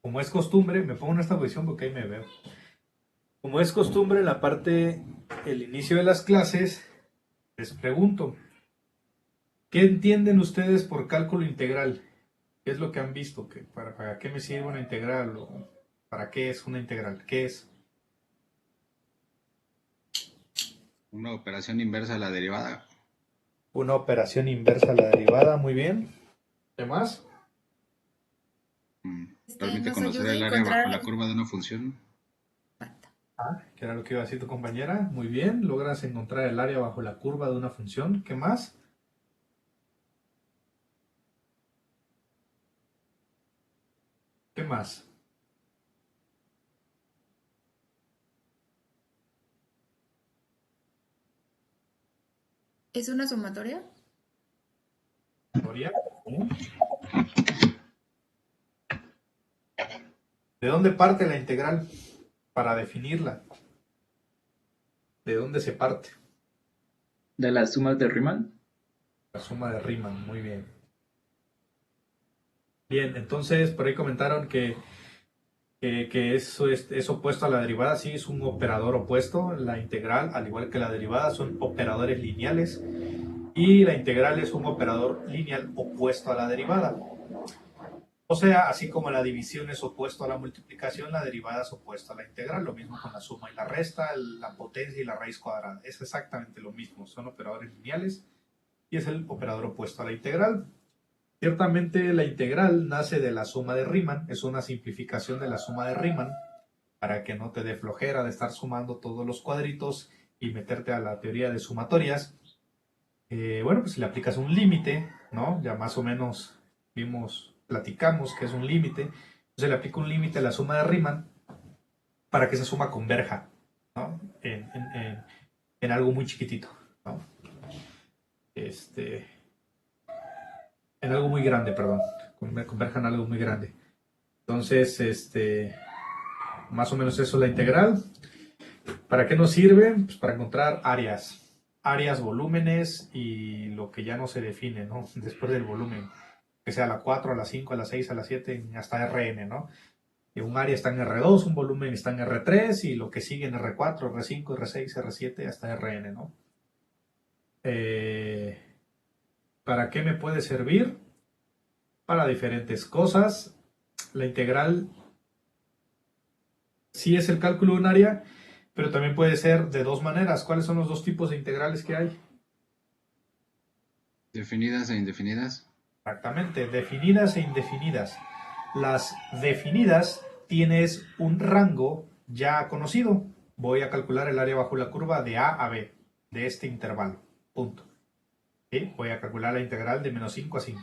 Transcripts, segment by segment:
Como es costumbre, me pongo en esta posición porque ahí me veo. Como es costumbre, en la parte, el inicio de las clases, les pregunto, ¿qué entienden ustedes por cálculo integral? ¿Qué es lo que han visto? ¿Para qué me sirve una integral? ¿O para qué es una integral? ¿Qué es? Una operación inversa a la derivada. Una operación inversa a la derivada, muy bien. ¿Qué más? Permite Nos conocer ayuda a el área bajo encontrar. la curva de una función. ¿Qué era lo que iba a decir tu compañera? Muy bien, logras encontrar el área bajo la curva de una función. ¿Qué más? ¿Qué más? ¿Es una sumatoria? Gloria. ¿De dónde parte la integral para definirla? ¿De dónde se parte? De las sumas de Riemann. La suma de Riemann, muy bien. Bien, entonces por ahí comentaron que eso es opuesto a la derivada, sí, es un operador opuesto. La integral, al igual que la derivada, son operadores lineales y la integral es un operador lineal opuesto a la derivada. O sea, así como la división es opuesto a la multiplicación, la derivada es opuesta a la integral. Lo mismo con la suma y la resta, la potencia y la raíz cuadrada. Es exactamente lo mismo, son operadores lineales y es el operador opuesto a la integral. Ciertamente la integral nace de la suma de Riemann, es una simplificación de la suma de Riemann para que no te dé flojera de estar sumando todos los cuadritos y meterte a la teoría de sumatorias. Bueno, pues si le aplicas un límite, ¿no? Ya más o menos platicamos que es un límite. Entonces le aplica un límite a la suma de Riemann para que esa suma converja, ¿no? En algo muy chiquitito, ¿no? En algo muy grande, perdón. Converja en algo muy grande. Entonces, más o menos eso es la integral. ¿Para qué nos sirve? Pues para encontrar áreas, volúmenes y lo que ya no se define, ¿no? Después del volumen, que sea a la 4, a la 5, a la 6, a la 7, hasta Rn, ¿no? Y un área está en R2, un volumen está en R3 y lo que sigue en R4, R5, R6, R7 hasta Rn, ¿no? ¿Para qué me puede servir? Para diferentes cosas. La integral sí es el cálculo de un área, pero también puede ser de dos maneras. ¿Cuáles son los dos tipos de integrales que hay? Definidas e indefinidas. Exactamente, definidas e indefinidas. Las definidas tienes un rango ya conocido. Voy a calcular el área bajo la curva de A a B, de este intervalo. Punto. ¿Sí? Voy a calcular la integral de menos 5 a 5,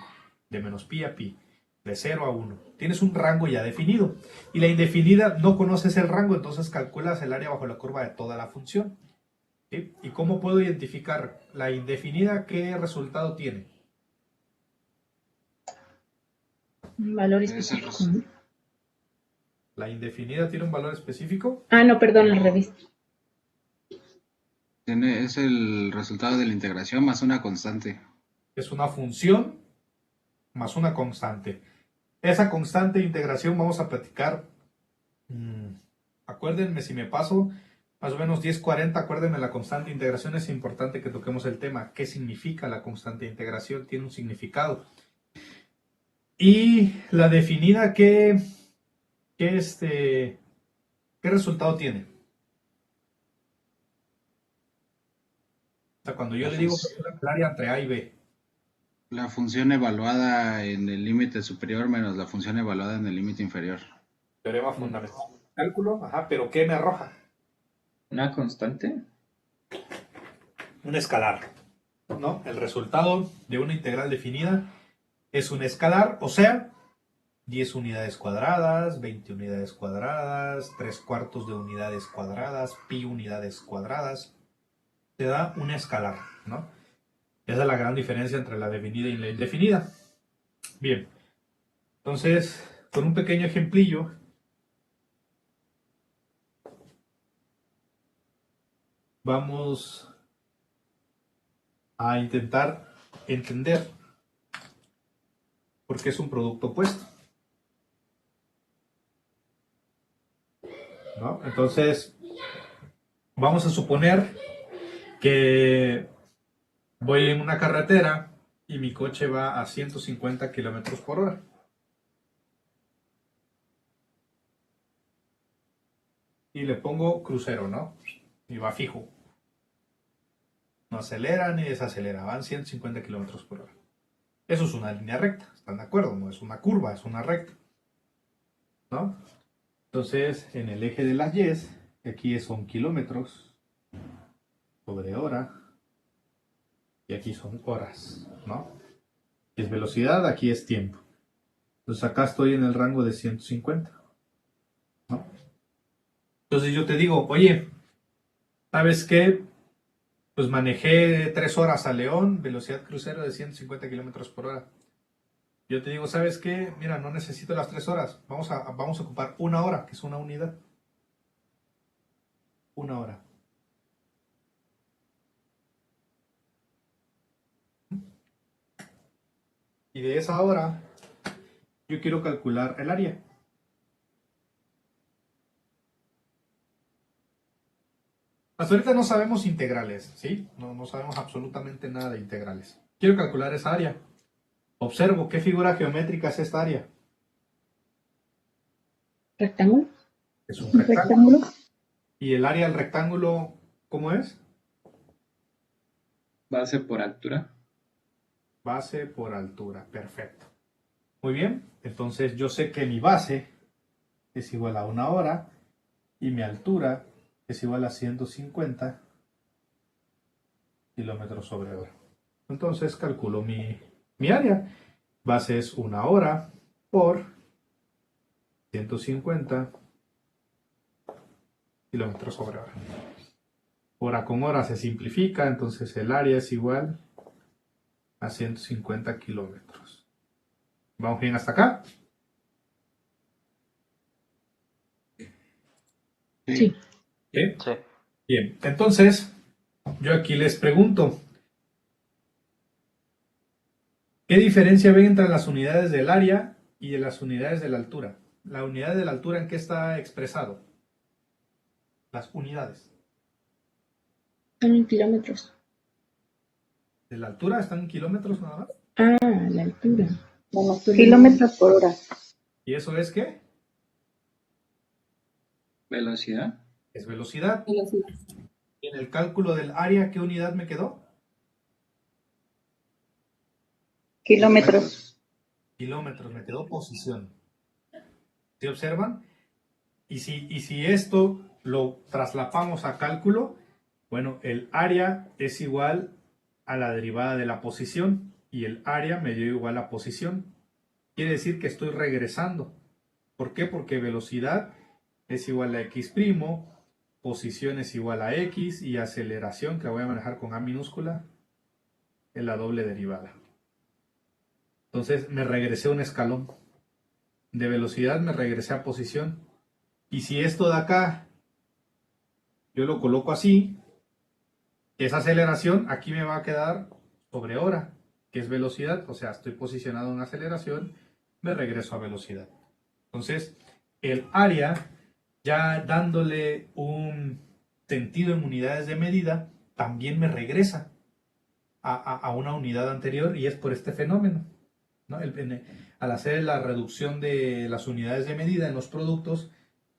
de menos pi a pi, de 0 a 1. Tienes un rango ya definido. Y la indefinida no conoces el rango, entonces calculas el área bajo la curva de toda la función. ¿Sí? ¿Y cómo puedo identificar la indefinida? ¿Qué resultado tiene? Un valor Es el específico, ¿no? ¿La indefinida tiene un valor específico? Ah, no, perdón, al revés. es el resultado de la integración más una constante. Es una función más una constante. Esa constante de integración vamos a platicar. Acuérdenme si me paso más o menos 10:40, acuérdenme la constante de integración. Es importante que toquemos el tema. ¿Qué significa la constante de integración? Tiene un significado. Y la definida, ¿qué resultado tiene? O sea, cuando yo La, le digo fun- el área entre A y B, la función evaluada en el límite superior menos la función evaluada en el límite inferior. teorema fundamental. Cálculo, ajá, pero ¿qué me arroja? Una constante. Un escalar, ¿no? El resultado de una integral definida es un escalar, o sea, 10 unidades cuadradas, 20 unidades cuadradas, 3/4 de unidades cuadradas, pi unidades cuadradas. Te da un escalar, ¿no? Esa es la gran diferencia entre la definida y la indefinida. Bien, entonces, con un pequeño ejemplillo, vamos a intentar entender por qué es un producto opuesto. ¿no? Entonces, vamos a suponer que voy en una carretera y mi coche va a 150 kilómetros por hora. Y le pongo crucero, ¿no? Y va fijo. No acelera ni desacelera, van 150 kilómetros por hora. Eso es una línea recta, ¿están de acuerdo? No es una curva, es una recta, ¿no? Entonces, en el eje de las Y's, aquí son kilómetros sobre hora, y aquí son horas, ¿no? Aquí es velocidad, aquí es tiempo. Entonces acá estoy en el rango de 150, ¿no? Entonces yo te digo, oye, ¿sabes qué? Pues manejé 3 horas a León, velocidad crucero de 150 kilómetros por hora. Yo te digo, ¿sabes qué? Mira, no necesito las 3 horas. Vamos a ocupar 1 hora, que es una unidad. 1 hora. Y de esa hora, yo quiero calcular el área. Hasta ahorita no sabemos integrales, ¿sí? No sabemos absolutamente nada de integrales. Quiero calcular esa área. Observo qué figura geométrica es esta área. ¿Rectángulo? Es un ¿Un rectángulo. rectángulo? ¿Y el área del rectángulo cómo es? Base por altura. Base por altura. Perfecto. Muy bien. Entonces yo sé que mi base es igual a 1 hora y mi altura es igual a 150 kilómetros sobre hora. Entonces calculo mi área. Base es 1 hora por 150 kilómetros sobre hora. Hora con hora se simplifica, entonces el área es igual a 150 kilómetros. ¿Vamos bien hasta acá? Sí. ¿Sí? Sí. Bien, entonces yo aquí les pregunto, ¿qué diferencia ven entre las unidades del área y de las unidades de la altura? ¿La unidad de la altura en qué está expresado? Las unidades Son en kilómetros. de la altura están en kilómetros nada más. Ah, la altura. Kilómetros por hora. ¿Y eso es qué? Velocidad. Es velocidad. Y en el cálculo del área, ¿qué unidad me quedó? Kilómetros. Kilómetros, me quedó posición. ¿Sí observan? Y si esto lo traslapamos a cálculo, bueno, el área es igual a la derivada de la posición y el área me dio igual a posición. Quiere decir que estoy regresando. ¿Por qué? Porque velocidad es igual a x', posición es igual a x y aceleración, que la voy a manejar con A minúscula, es la doble derivada. Entonces me regresé un escalón. De velocidad me regresé a posición. Y si esto de acá yo lo coloco así, esa aceleración aquí me va a quedar sobre hora, que es velocidad. O sea, estoy posicionado en aceleración, me regreso a velocidad. Entonces, el área, ya dándole un sentido en unidades de medida, también me regresa a una unidad anterior y es por este fenómeno, ¿no? Al hacer la reducción de las unidades de medida en los productos,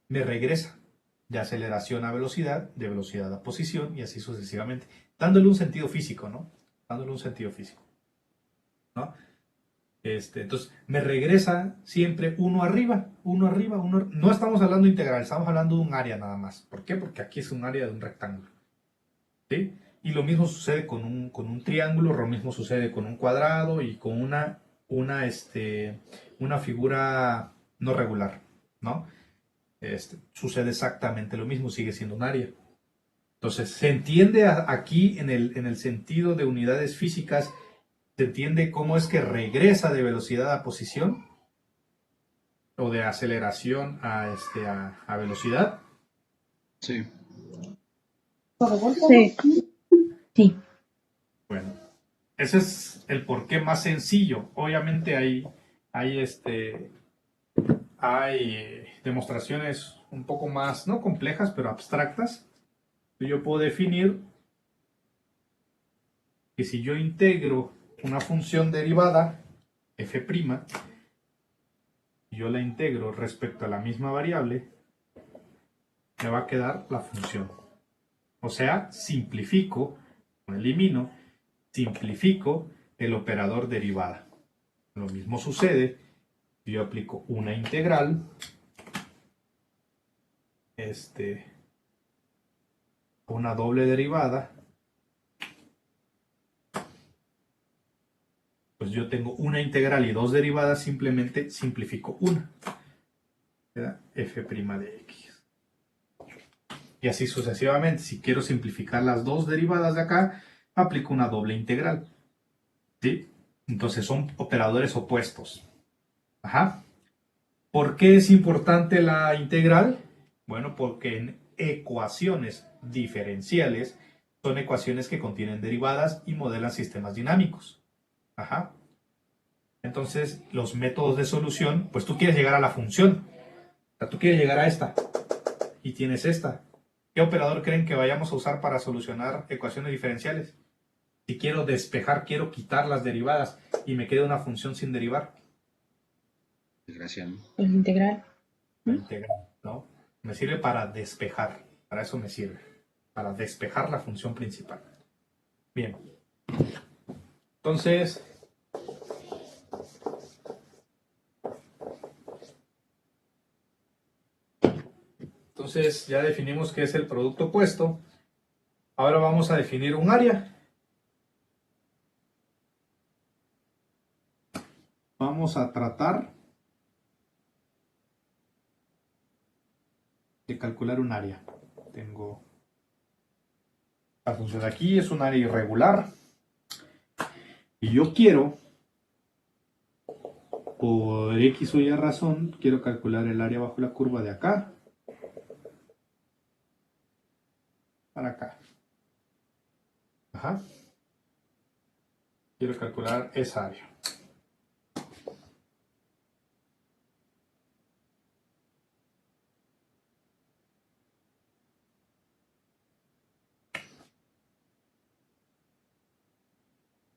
me regresa de aceleración a velocidad, de velocidad a posición y así sucesivamente, dándole un sentido físico, ¿no? Dándole un sentido físico, ¿no? Entonces, me regresa siempre uno arriba. No estamos hablando integral, estamos hablando de un área nada más. ¿Por qué? Porque aquí es un área de un rectángulo, ¿sí? Y lo mismo sucede con un triángulo, lo mismo sucede con un cuadrado y con una figura no regular, ¿no? Sucede exactamente lo mismo, sigue siendo un área. Entonces, se entiende aquí en el sentido de unidades físicas, se entiende cómo es que regresa de velocidad a posición o de aceleración a velocidad. Sí. Sí. Sí. Bueno, ese es el porqué más sencillo. Obviamente hay demostraciones un poco más, no complejas, pero abstractas, yo puedo definir que si yo integro una función derivada, f', y yo la integro respecto a la misma variable, me va a quedar la función. O sea, simplifico, elimino, simplifico el operador derivada. Lo mismo sucede si yo aplico una integral, una doble derivada, pues yo tengo una integral y dos derivadas, simplemente simplifico una. Queda f' de x. Y así sucesivamente. Si quiero simplificar las dos derivadas de acá, aplico una doble integral. ¿Sí? Entonces son operadores opuestos. Ajá. ¿Por qué es importante la integral? Bueno, porque en ecuaciones diferenciales son ecuaciones que contienen derivadas y modelan sistemas dinámicos. Ajá. Entonces, los métodos de solución, pues tú quieres llegar a la función. O sea, tú quieres llegar a esta y tienes esta. ¿Qué operador creen que vayamos a usar para solucionar ecuaciones diferenciales? Si quiero despejar, quiero quitar las derivadas y me queda una función sin derivar. Integración. El integral. La integral, ¿no? Me sirve para despejar. Para eso me sirve. Para despejar la función principal. Bien. Entonces, ya definimos qué es el producto opuesto. Ahora vamos a definir un área. Vamos a tratar de calcular un área. Tengo la función de aquí, es un área irregular. Y yo quiero, por X o Y razón, quiero calcular el área bajo la curva de acá para acá. Ajá. Quiero calcular esa área.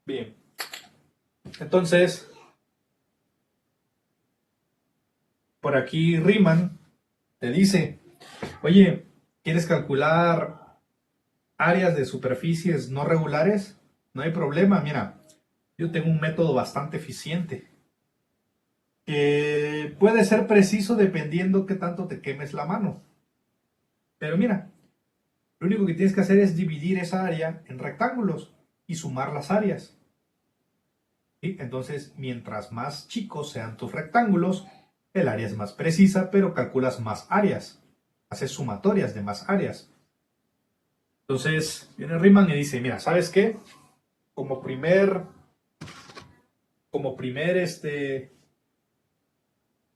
Bien. Entonces, por aquí Riemann te dice, oye, ¿quieres calcular áreas de superficies no regulares? No hay problema, mira, yo tengo un método bastante eficiente que puede ser preciso dependiendo qué tanto te quemes la mano. Pero mira, lo único que tienes que hacer es dividir esa área en rectángulos y sumar las áreas. ¿Sí? Entonces, mientras más chicos sean tus rectángulos, el área es más precisa, pero calculas más áreas. Haces sumatorias de más áreas. Entonces, viene Riemann y dice, mira, ¿sabes qué? Como primer,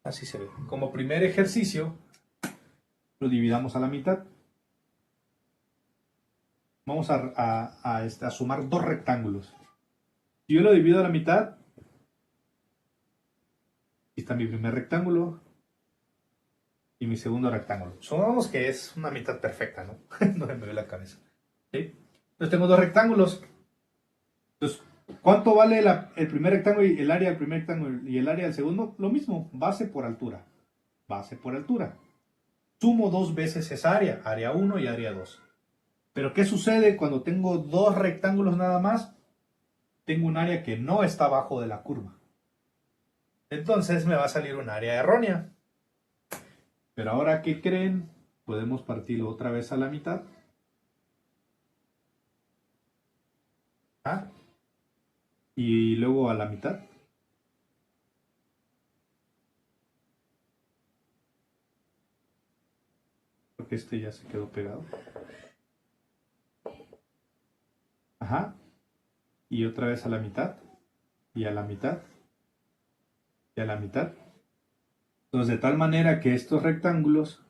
así se ve, como primer ejercicio, lo dividamos a la mitad. Vamos a sumar dos rectángulos. Si yo lo divido a la mitad, aquí está mi primer rectángulo y mi segundo rectángulo. Supongamos que es una mitad perfecta, ¿no? No me ve la cabeza. ¿Sí? Entonces tengo dos rectángulos. Entonces, ¿cuánto vale el primer rectángulo y el área del primer rectángulo y el área del segundo? Lo mismo, base por altura. Base por altura. Sumo dos veces esa área, área 1 y área 2. Pero ¿qué sucede cuando tengo dos rectángulos nada más? Tengo un área que no está abajo de la curva. Entonces me va a salir un área errónea. Pero ahora, ¿qué creen? Podemos partirlo otra vez a la mitad. ¿Ah? Y luego a la mitad. Porque este ya se quedó pegado. Ajá. Y otra vez a la mitad. Y a la mitad. Y a la mitad. Entonces, de tal manera que estos rectángulos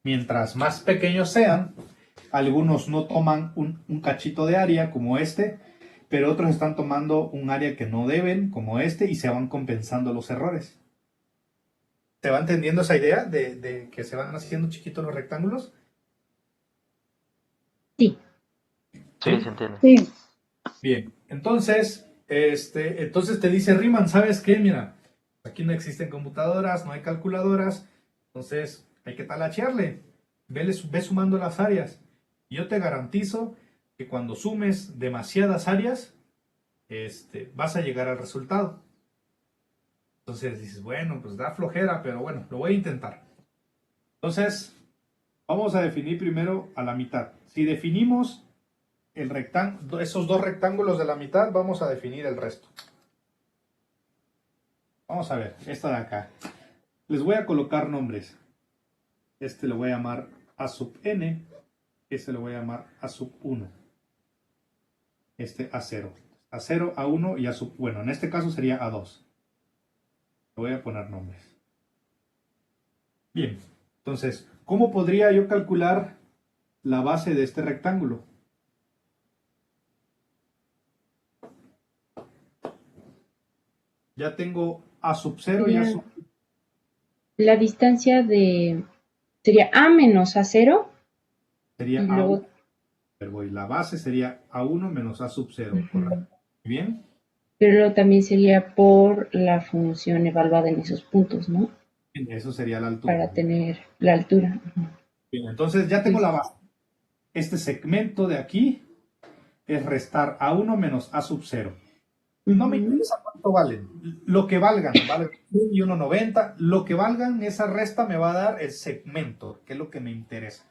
mientras más pequeños sean, algunos no toman un cachito de área como este, pero otros están tomando un área que no deben, como este, y se van compensando los errores. ¿Se va entendiendo esa idea de que se van haciendo chiquitos los rectángulos? Sí. Sí, se entiende. Sí. Bien, entonces te dice Riemann, ¿sabes qué? Mira, aquí no existen computadoras, no hay calculadoras, entonces hay que talachearle. Ve sumando las áreas. Y yo te garantizo que cuando sumes demasiadas áreas, vas a llegar al resultado. Entonces dices, bueno, pues da flojera, pero bueno, lo voy a intentar. Entonces, vamos a definir primero a la mitad. Si definimos esos dos rectángulos de la mitad, vamos a definir el resto. Vamos a ver, esta de acá. Les voy a colocar nombres. Este lo voy a llamar A sub n, este lo voy a llamar A sub 1. Este A0. A0, A1 y A sub... Bueno, en este caso sería A2. Le voy a poner nombres. Bien, entonces, ¿cómo podría yo calcular la base de este rectángulo? Ya tengo A sub 0 y A sub... La distancia sería A menos A0 Sería y A1. luego... Pero la base sería A1 menos A sub 0, ¿correcto? Bien. Pero luego también sería por la función evaluada en esos puntos, ¿no? Eso sería la altura. Para tener la altura. Bien, entonces ya tengo la base. Este segmento de aquí es restar A1 menos A sub 0. No me interesa cuánto valen. Lo que valgan, vale 1 y 1,90. Lo que valgan, esa resta me va a dar el segmento, que es lo que me interesa.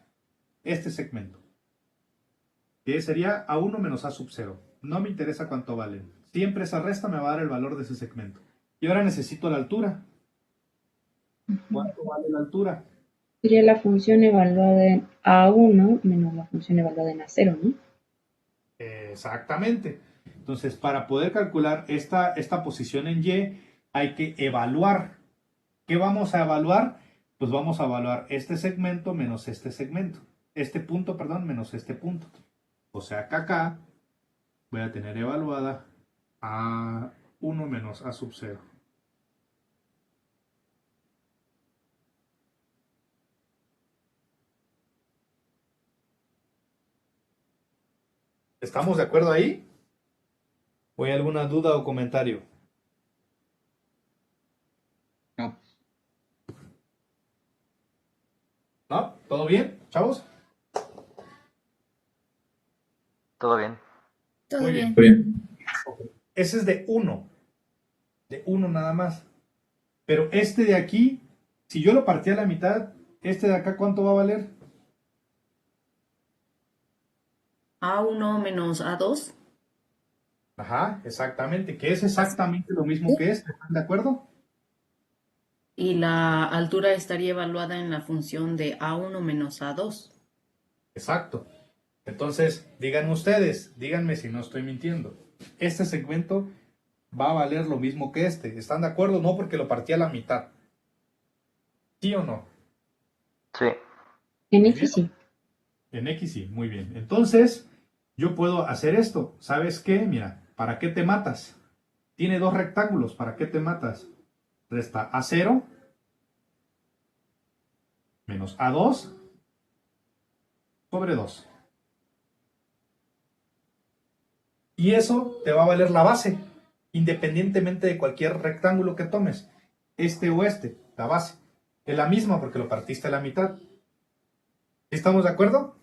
Este segmento. Que sería A1 menos A sub 0. No me interesa cuánto valen. Siempre esa resta me va a dar el valor de ese segmento. Y ahora necesito la altura. ¿Cuánto vale la altura? Sería la función evaluada en A1 menos la función evaluada en A0, ¿no? Exactamente. Entonces, para poder calcular esta posición en Y, hay que evaluar. ¿Qué vamos a evaluar? Pues vamos a evaluar este segmento menos este segmento. Este punto, perdón, menos este punto. O sea que acá voy a tener evaluada A1 menos A sub 0. ¿Estamos de acuerdo ahí? ¿O hay alguna duda o comentario? No. ¿No? ¿Todo bien, chavos? Todo bien. Todo Muy bien. bien. Ese es de 1. De 1 nada más. Pero este de aquí, si yo lo partí a la mitad, este de acá, ¿cuánto va a valer? A1 menos A2. Ajá, exactamente, que es exactamente lo mismo que este, ¿están de acuerdo? Y la altura estaría evaluada en la función de A1 menos A2. Exacto. Entonces, digan ustedes, díganme si no estoy mintiendo. Este segmento va a valer lo mismo que este. ¿Están de acuerdo? No porque lo partí a la mitad. ¿Sí o no? Sí. En Muy bien. X sí. En X sí, muy bien. Entonces, yo puedo hacer esto. ¿Sabes qué? Mira, ¿para qué te matas? Tiene dos rectángulos, ¿para qué te matas? Resta A0 menos A2 sobre 2. Y eso te va a valer la base, independientemente de cualquier rectángulo que tomes. Este o este, la base. Es la misma porque lo partiste a la mitad. ¿Estamos de acuerdo?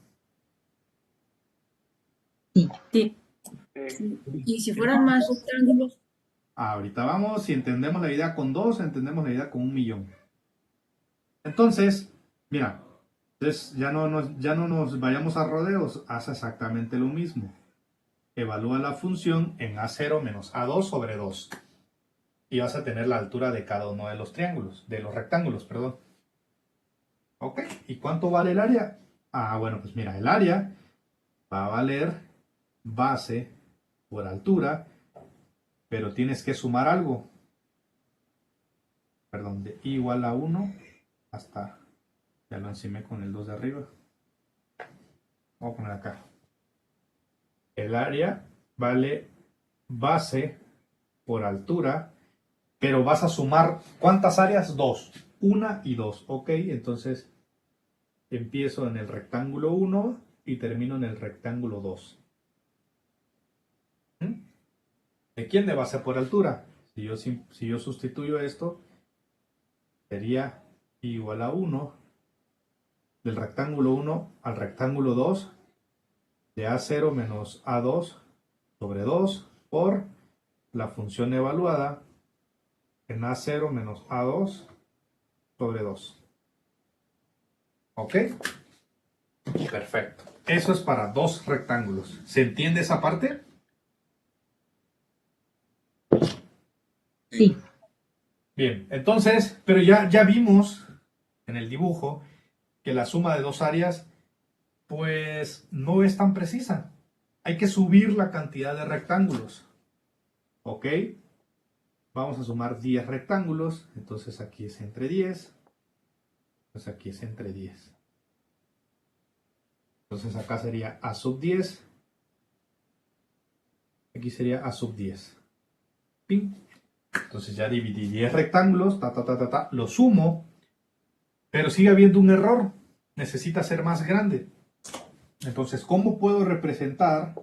Sí. Y si fueran más rectángulos, Ahorita vamos, si entendemos la idea con 2, entendemos la idea con 1.000.000. Entonces, mira, entonces ya no nos vayamos a rodeos, haz exactamente lo mismo. Evalúa la función en A0 menos A2 sobre 2. Y vas a tener la altura de cada uno de los triángulos, de los rectángulos, perdón. ¿Ok? ¿Y cuánto vale el área? Bueno, pues mira, el área va a valer base por altura, pero tienes que sumar algo. Perdón, de i igual a 1 hasta, ya lo encimé con el 2 de arriba. Vamos a poner acá. El área vale base por altura, pero vas a sumar, ¿cuántas áreas? 2. 1 y 2. Ok, entonces empiezo en el rectángulo 1 y termino en el rectángulo 2. ¿De quién? De base por altura. Si yo sustituyo esto, sería igual a 1 del rectángulo 1 al rectángulo 2 de A0 menos A2 sobre 2 por la función evaluada en A0 menos A2 sobre 2. ¿Ok? Perfecto. Eso es para dos rectángulos. ¿Se entiende esa parte? Sí. Bien, entonces, pero ya vimos en el dibujo que la suma de dos áreas pues no es tan precisa. Hay que subir la cantidad de rectángulos. ¿Ok? Vamos a sumar 10 rectángulos. Entonces aquí es entre 10. Pues aquí es entre 10. Entonces acá sería A sub 10. Aquí sería A sub 10. ¡Ping! Entonces ya dividí 10 rectángulos. Lo sumo. Pero sigue habiendo un error. Necesita ser más grande. Entonces, ¿cómo puedo representar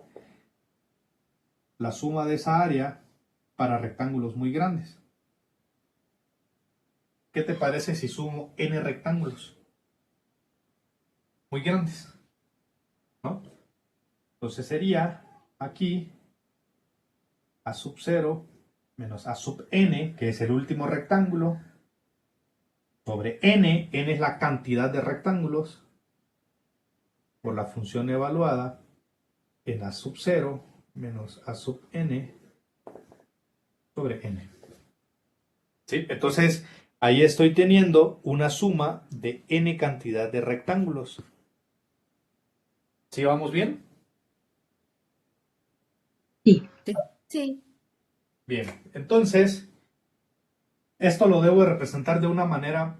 la suma de esa área para rectángulos muy grandes? ¿Qué te parece si sumo n rectángulos muy grandes? ¿No? Entonces sería aquí A sub 0 menos A sub n, que es el último rectángulo, sobre n es la cantidad de rectángulos, por la función evaluada en A sub 0 menos A sub n sobre n. ¿Sí? Entonces, ahí estoy teniendo una suma de n cantidad de rectángulos. ¿Sí vamos bien? Sí. Sí. Bien, entonces, esto lo debo de representar de una manera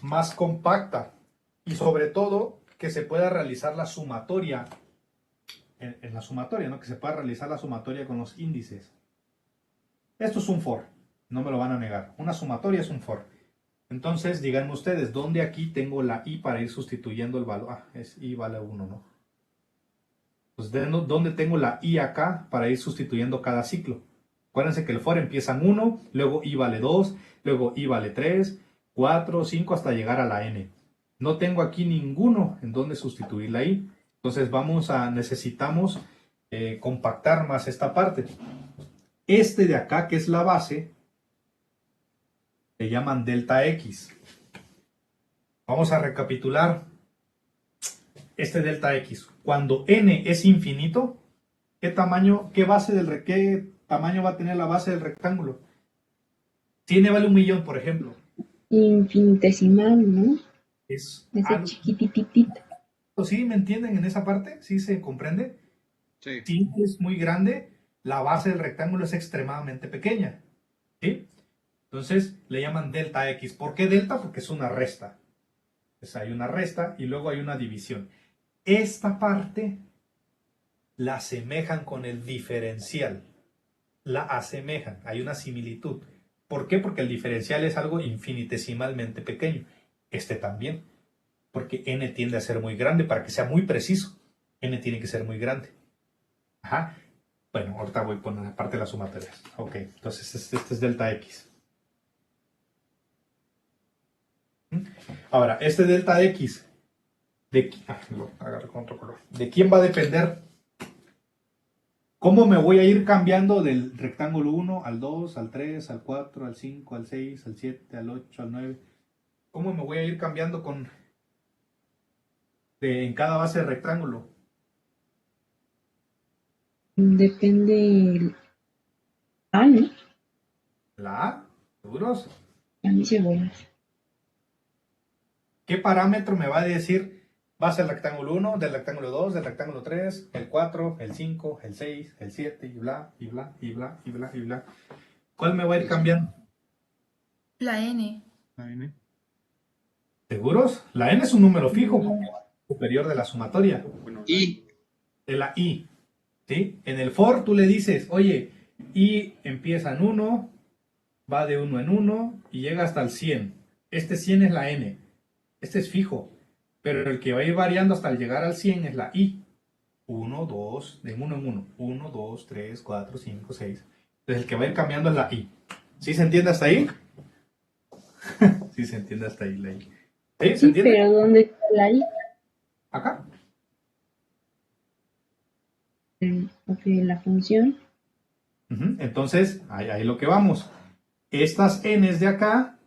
más compacta y sobre todo que se pueda realizar la sumatoria, en la sumatoria, ¿no? Que se pueda realizar la sumatoria con los índices. Esto es un for, no me lo van a negar. Una sumatoria es un for. Entonces, díganme ustedes, ¿dónde aquí tengo la i para ir sustituyendo el valor? Ah, es i vale 1, ¿no? Pues, ¿dónde tengo la i acá para ir sustituyendo cada ciclo? Acuérdense que el for empieza en 1, luego i vale 2, luego i vale 3, 4, 5 hasta llegar a la n. No tengo aquí ninguno en donde sustituir la i. Entonces necesitamos compactar más esta parte. Este de acá, que es la base, le llaman delta x. Vamos a recapitular este delta x. Cuando n es infinito, ¿qué tamaño va a tener la base del rectángulo? Si n vale 1.000.000, por ejemplo. Infinitesimal, ¿no? Es Ese algo. chiquitititito. ¿Sí me entienden en esa parte? ¿Sí se comprende? Sí. Si es muy grande, la base del rectángulo es extremadamente pequeña. ¿Sí? Entonces le llaman delta x. ¿Por qué delta? Porque es una resta. Entonces hay una resta y luego hay una división. Esta parte la asemejan con el diferencial. La asemejan. Hay una similitud. ¿Por qué? Porque el diferencial es algo infinitesimalmente pequeño. Este también. Porque n tiende a ser muy grande para que sea muy preciso. N tiene que ser muy grande. Ajá. Bueno, ahorita voy a poner aparte las sumatorias. Ok, entonces este es delta x. Ahora, este delta x, lo agarré con otro color. ¿De quién va a depender? ¿Cómo me voy a ir cambiando del rectángulo 1 al 2, al 3, al 4, al 5, al 6, al 7, al 8, al 9? ¿Cómo me voy a ir cambiando en cada base de rectángulo? Depende el A, ¿no? La A, ¿seguros? A mí cebollas. ¿Qué parámetro me va a decir base del rectángulo 1, del rectángulo 2, del rectángulo 3, el 4, el 5, el 6, el 7 y bla, y bla, y bla, y bla, y bla? ¿Cuál me va a ir cambiando? La N. ¿Seguros? La n es un número fijo. superior de la sumatoria. Y De la i. ¿Sí? En el for tú le dices, oye, i empieza en 1, va de 1 en 1 y llega hasta el 100. Este 100 es la n. Este es fijo. Pero el que va a ir variando hasta llegar al 100 es la i. 1, 2, de 1 en 1. 1, 2, 3, 4, 5, 6. Entonces el que va a ir cambiando es la i. ¿Sí se entiende hasta ahí? Sí se entiende hasta ahí la i. ¿Sí? ¿Se Sí, entiende? pero ¿dónde está la i? Acá. Ok, la función. Ujú. Entonces, ahí lo que vamos. Estas n's de acá,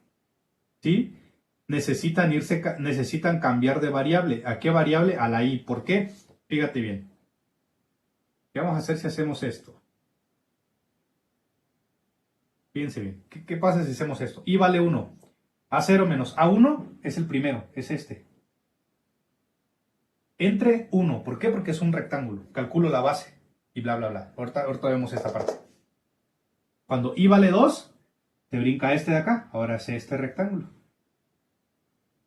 ¿sí? Necesitan cambiar de variable. ¿A qué variable? A la i. ¿Por qué? Fíjate bien. ¿Qué vamos a hacer si hacemos esto? Fíjense bien. ¿Qué pasa si hacemos esto? I vale 1. A0 menos A1 es el primero, es este. Entre 1. ¿Por qué? Porque es un rectángulo. Calculo la base y bla, bla, bla. Ahorita vemos esta parte. Cuando I vale 2, te brinca este de acá. Ahora es este rectángulo.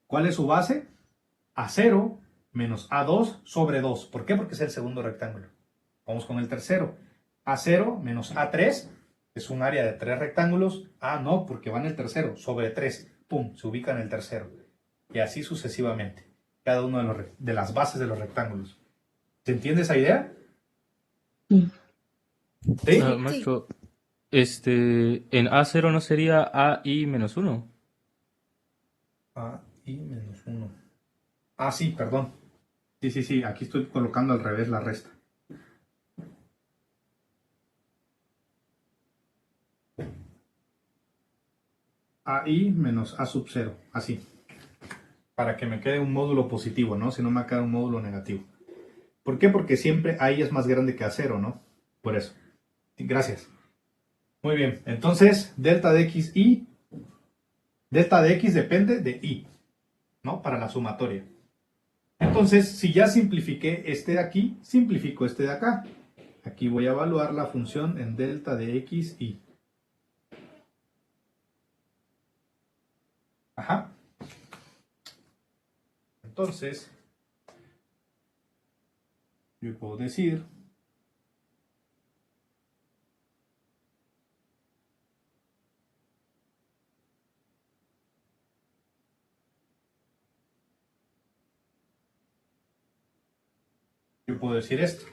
¿Cuál es su base? A0 menos A2 sobre 2. ¿Por qué? Porque es el segundo rectángulo. Vamos con el tercero. A0 menos A3 es un área de 3 rectángulos. Ah, no, porque va en el tercero, sobre 3. Pum, se ubica en el tercero. Y así sucesivamente. Cada uno de las bases de los rectángulos. ¿Se entiende esa idea? Sí. ¿Sí? Maestro, en A0 no sería AI menos 1. I menos 1. Ah, sí, perdón. Sí. Aquí estoy colocando al revés la resta. AI menos A sub 0. Así. Para que me quede un módulo positivo, ¿no? Si no me queda un módulo negativo. ¿Por qué? Porque siempre AI es más grande que A0, ¿no? Por eso. Gracias. Muy bien. Entonces, delta de x y delta de x depende de y, ¿no? Para la sumatoria. Entonces, si ya simplifiqué este de aquí, simplifico este de acá. Aquí voy a evaluar la función en delta de x y. Ajá. Entonces, yo puedo decir esto,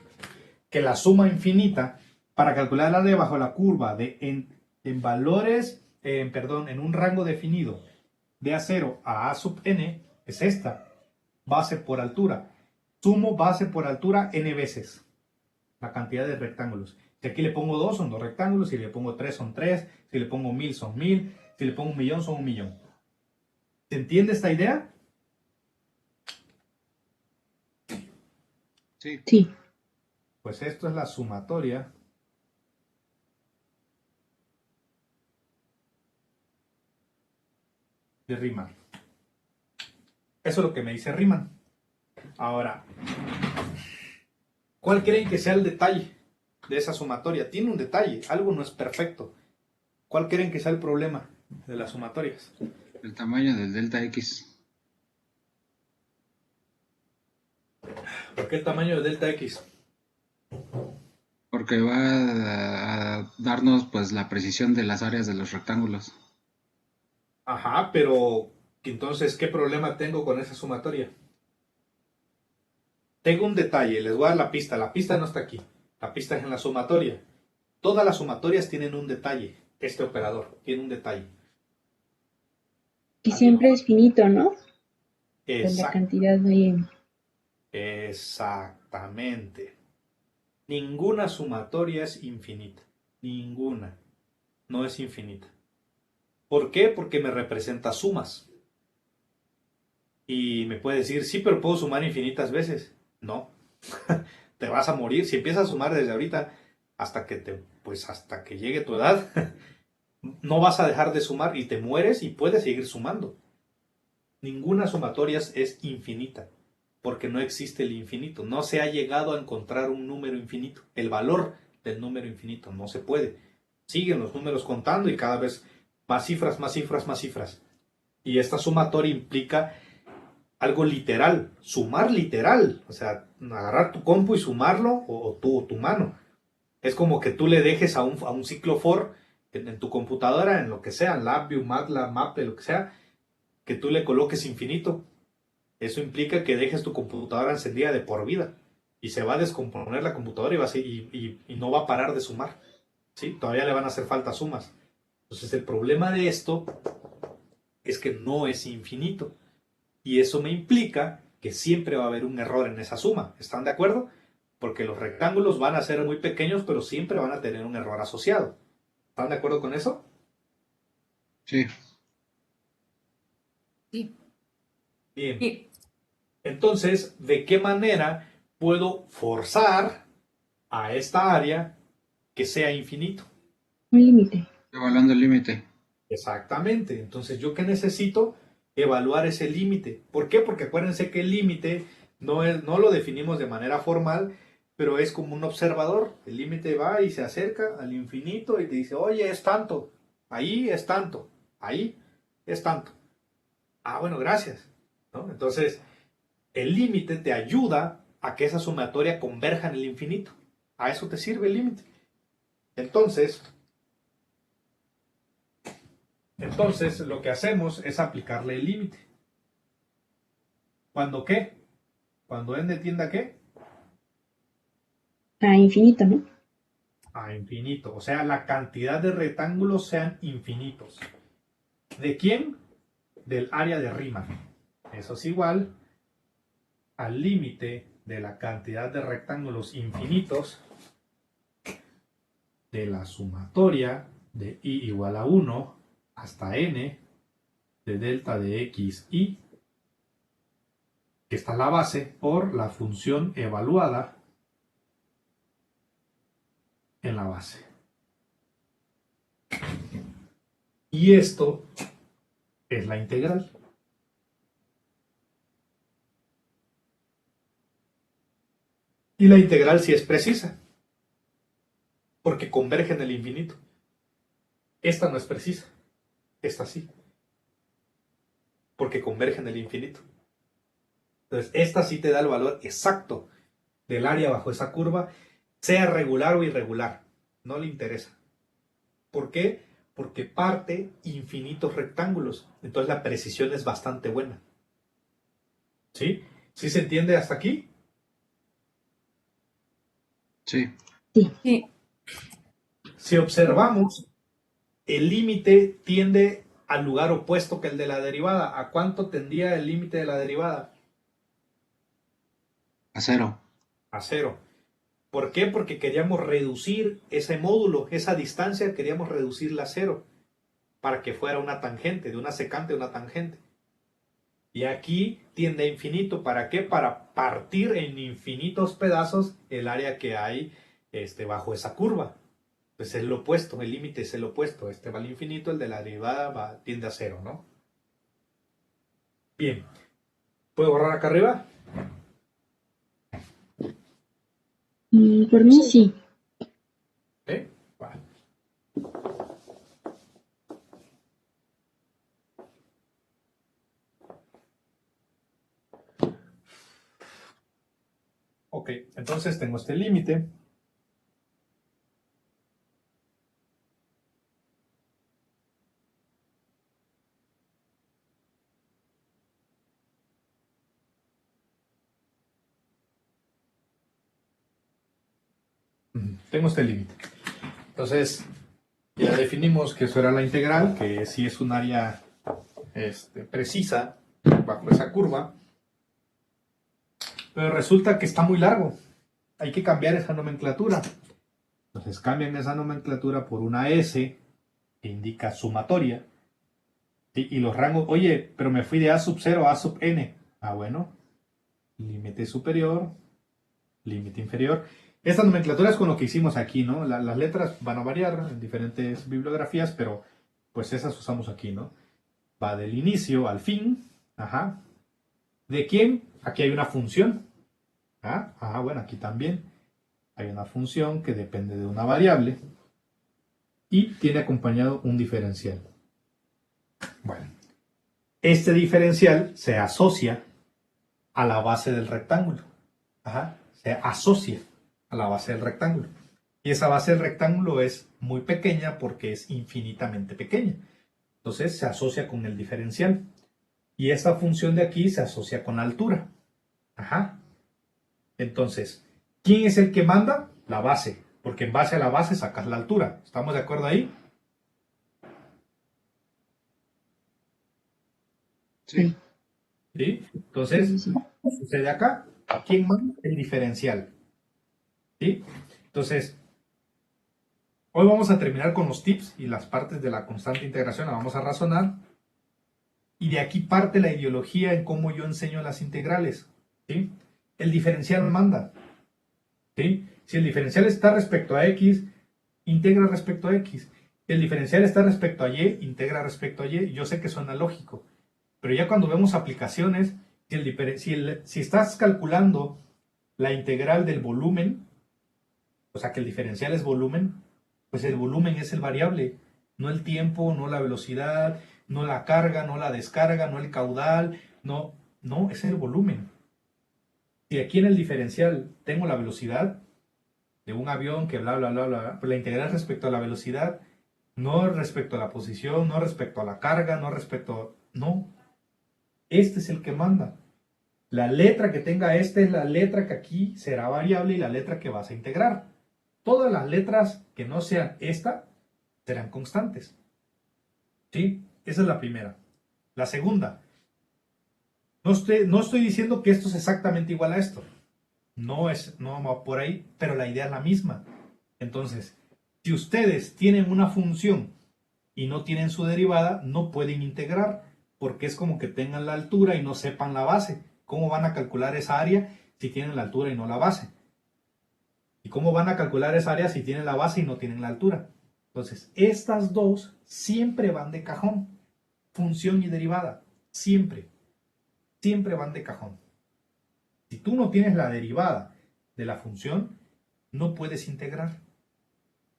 que la suma infinita para calcular el área bajo la curva en valores, en un rango definido de A0 a A sub n es esta, base por altura. Sumo base por altura n veces la cantidad de rectángulos. Si aquí le pongo 2 son 2 rectángulos, si le pongo 3 son 3, si le pongo 1000 son 1000, si le pongo 1.000.000 son 1.000.000. ¿Se entiende esta idea? sí, Sí. Pues esto es la sumatoria de Riemann. Eso es lo que me dice Riemann. Ahora, ¿cuál creen que sea el detalle de esa sumatoria? Tiene un detalle, algo no es perfecto. ¿Cuál creen que sea el problema de las sumatorias? el tamaño del delta X. ¿Por qué el tamaño de delta X? Porque va a darnos pues la precisión de las áreas de los rectángulos. Ajá, pero entonces, ¿qué problema tengo con esa sumatoria? Tengo un detalle, les voy a dar la pista no está aquí, la pista es en la sumatoria. Todas las sumatorias tienen un detalle, este operador tiene un detalle. Y siempre es finito, ¿no? Pues la Exacto. cantidad de... Exactamente. Ninguna sumatoria es infinita. Ninguna. No es infinita. ¿Por qué? Porque me representa sumas. Y me puede decir, sí, pero puedo sumar infinitas veces. No. Te vas a morir. Si empiezas a sumar desde ahorita hasta que llegue tu edad, no vas a dejar de sumar y te mueres y puedes seguir sumando. Ninguna sumatoria es infinita. Porque no existe el infinito. No se ha llegado a encontrar un número infinito. El valor del número infinito no se puede. Siguen los números contando y cada vez más cifras, más cifras, más cifras. Y esta sumatoria implica algo literal, sumar literal, o sea, agarrar tu compu y sumarlo o tu mano. Es como que tú le dejes a un ciclo for en tu computadora, en lo que sea, LabVIEW, MATLAB, Maple, lo que sea, que tú le coloques infinito. Eso implica que dejes tu computadora encendida de por vida y se va a descomponer la computadora y no va a parar de sumar. ¿Sí? Todavía le van a hacer falta sumas. Entonces el problema de esto es que no es infinito. Y eso me implica que siempre va a haber un error en esa suma. ¿Están de acuerdo? Porque los rectángulos van a ser muy pequeños, pero siempre van a tener un error asociado. ¿Están de acuerdo con eso? Sí. Sí. Bien. Sí. Entonces, ¿de qué manera puedo forzar a esta área que sea infinito? Un límite. Evaluando el límite. Exactamente. Entonces, ¿yo qué necesito? Evaluar ese límite. ¿Por qué? Porque acuérdense que el límite no lo definimos de manera formal, pero es como un observador. El límite va y se acerca al infinito y te dice, oye, es tanto. Ahí es tanto. Ahí es tanto. Ah, bueno, gracias. ¿No? Entonces, el límite te ayuda a que esa sumatoria converja en el infinito. A eso te sirve el límite. Entonces, lo que hacemos es aplicarle el límite. ¿Cuándo qué? ¿Cuando n tiende a qué? A infinito, ¿no? A infinito. O sea, la cantidad de rectángulos sean infinitos. ¿De quién? Del área de Riemann. Eso es igual al límite de la cantidad de rectángulos infinitos de la sumatoria de i igual a 1 hasta n de delta de x y, que está la base por la función evaluada en la base. Y esto es la integral. Y la integral sí es precisa, porque converge en el infinito. Esta no es precisa, esta sí, porque converge en el infinito. Entonces, esta sí te da el valor exacto del área bajo esa curva, sea regular o irregular, no le interesa. ¿Por qué? Porque parte infinitos rectángulos, entonces la precisión es bastante buena. ¿Sí? ¿Sí se entiende hasta aquí? Sí. Sí. Si observamos, el límite tiende al lugar opuesto que el de la derivada. ¿A cuánto tendría el límite de la derivada? A 0. A 0. ¿Por qué? Porque queríamos reducir ese módulo, esa distancia, queríamos reducirla a 0 para que fuera una tangente, de una secante a una tangente. Y aquí tiende a infinito. ¿Para qué? Para partir en infinitos pedazos el área que hay bajo esa curva. Pues es lo opuesto, el límite es el opuesto. Este va al infinito, el de la derivada tiende a 0, ¿no? Bien. ¿Puedo borrar acá arriba? Por mí sí. ¿Eh? Vale. Ok, entonces tengo este límite. Tengo este límite. Entonces, ya definimos que eso era la integral, que sí es un área precisa bajo esa curva. Pero resulta que está muy largo. Hay que cambiar esa nomenclatura. Entonces cambian esa nomenclatura por una S que indica sumatoria. ¿Sí? Y los rangos, oye, pero me fui de A sub 0 a A sub n. Ah, bueno. Límite superior, límite inferior. Esta nomenclatura es con lo que hicimos aquí, ¿no? Las letras van a variar en diferentes bibliografías, pero pues esas usamos aquí, ¿no? Va del inicio al fin. Ajá. ¿De quién? Aquí hay una función. Ah, bueno, aquí también hay una función que depende de una variable y tiene acompañado un diferencial. Bueno, este diferencial se asocia a la base del rectángulo. Ajá, se asocia a la base del rectángulo. Y esa base del rectángulo es muy pequeña porque es infinitamente pequeña. Entonces se asocia con el diferencial. Y esta función de aquí se asocia con la altura. Ajá. Entonces, ¿quién es el que manda? La base. Porque en base a la base sacas la altura. ¿Estamos de acuerdo ahí? Sí. ¿Sí? Entonces, Sí, sí, sí. ¿qué sucede acá? ¿Quién manda? El diferencial. ¿Sí? Entonces, hoy vamos a terminar con los tips y las partes de la constante integración. La vamos a razonar. Y de aquí parte la ideología en cómo yo enseño las integrales. ¿Sí? El diferencial manda. ¿Sí? Si el diferencial está respecto a x, integra respecto a x. Si el diferencial está respecto a y, integra respecto a y. Yo sé que suena lógico, pero ya cuando vemos aplicaciones, si estás calculando la integral del volumen, o sea que el diferencial es volumen, pues el volumen es el variable, no el tiempo, no la velocidad, no la carga, no la descarga, no el caudal, no, es el volumen. Si aquí en el diferencial tengo la velocidad de un avión que bla, bla, bla, bla, pues la integral respecto a la velocidad, no respecto a la posición, no respecto a la carga, no respecto... No, este es el que manda. La letra que tenga este es la letra que aquí será variable y la letra que vas a integrar. Todas las letras que no sean esta serán constantes. ¿Sí? Esa es la primera. La segunda, no estoy diciendo que esto es exactamente igual a esto. No va por ahí, pero la idea es la misma. Entonces, si ustedes tienen una función y no tienen su derivada, no pueden integrar, porque es como que tengan la altura y no sepan la base. ¿Cómo van a calcular esa área si tienen la altura y no la base? ¿Y cómo van a calcular esa área si tienen la base y no tienen la altura? Entonces, estas dos siempre van de cajón. Función y derivada. Siempre. Siempre van de cajón. Si tú no tienes la derivada de la función, no puedes integrar.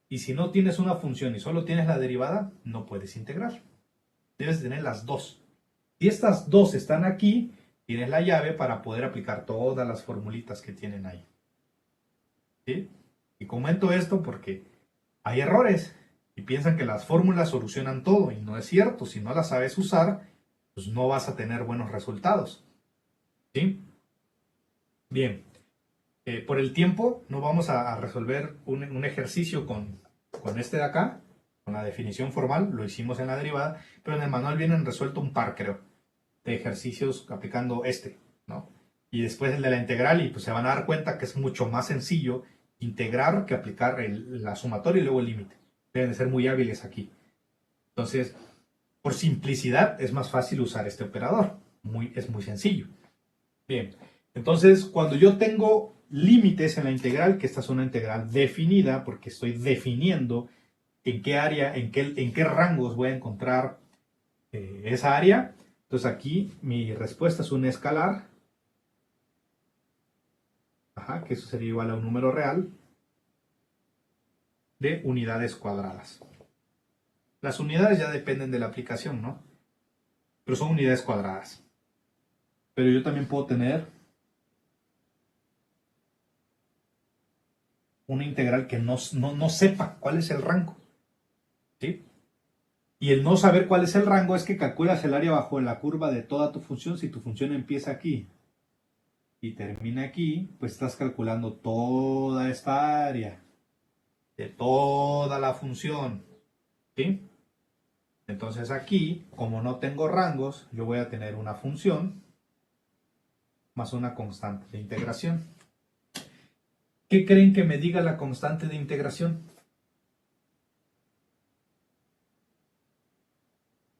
Y si no tienes una función y solo tienes la derivada, no puedes integrar. Debes tener las dos. Si estas dos están aquí, tienes la llave para poder aplicar todas las formulitas que tienen ahí. ¿Sí? Y comento esto porque hay errores y piensan que las fórmulas solucionan todo y no es cierto. Si no las sabes usar, pues no vas a tener buenos resultados. ¿Sí? Bien. Por el tiempo no vamos a resolver un ejercicio con este de acá, con la definición formal, lo hicimos en la derivada, pero en el manual vienen resuelto un par, creo, de ejercicios aplicando este, ¿no? Y después el de la integral, y pues se van a dar cuenta que es mucho más sencillo integrar que aplicar la sumatoria y luego el límite. Deben de ser muy hábiles aquí. Entonces, por simplicidad es más fácil usar este operador, es muy sencillo. Bien, entonces cuando yo tengo límites en la integral, que esta es una integral definida, porque estoy definiendo en qué área, en qué rangos voy a encontrar esa área, entonces aquí mi respuesta es un escalar, que eso sería igual a un número real de unidades cuadradas. Las unidades ya dependen de la aplicación, ¿no? Pero son unidades cuadradas. Pero yo también puedo tener una integral que no sepa cuál es el rango. ¿Sí? Y el no saber cuál es el rango es que calculas el área bajo la curva de toda tu función. Si tu función empieza aquí y termina aquí, pues estás calculando toda esta área de toda la función. ¿Sí? Entonces aquí, como no tengo rangos, yo voy a tener una función más una constante de integración. ¿Qué creen que me diga la constante de integración?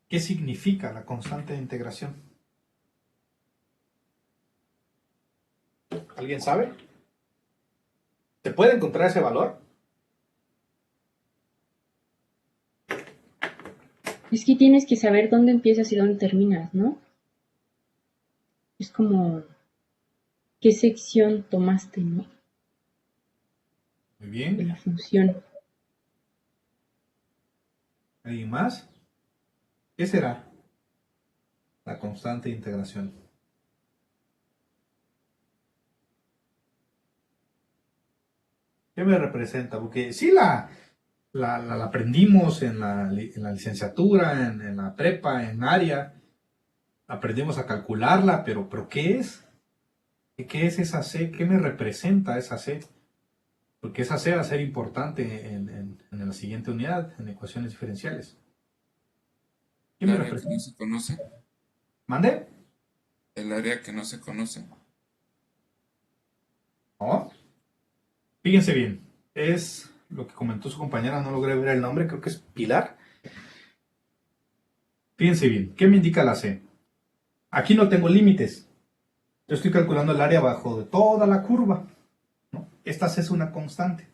¿Qué significa la constante de integración? ¿Alguien sabe? ¿Se puede encontrar ese valor? Es que tienes que saber dónde empiezas y dónde terminas, ¿no? Es como qué sección tomaste, ¿no? Muy De bien. la función. ¿Alguien más? ¿Qué será la constante de integración? ¿Qué me representa? Porque sí la aprendimos en la licenciatura, en la prepa, en área. Aprendimos a calcularla, pero ¿qué es? ¿Qué es esa C? ¿Qué me representa esa C? Porque esa C va a ser importante en la siguiente unidad, en ecuaciones diferenciales. ¿Qué El me área que representa? no se conoce. ¿Mande? El área que no se conoce. ¿No? Fíjense bien. Es lo que comentó su compañera, no logré ver el nombre, creo que es Pilar. Fíjense bien, ¿qué me indica la C? Aquí no tengo límites. Yo estoy calculando el área bajo de toda la curva, ¿no? Esta C es una constante.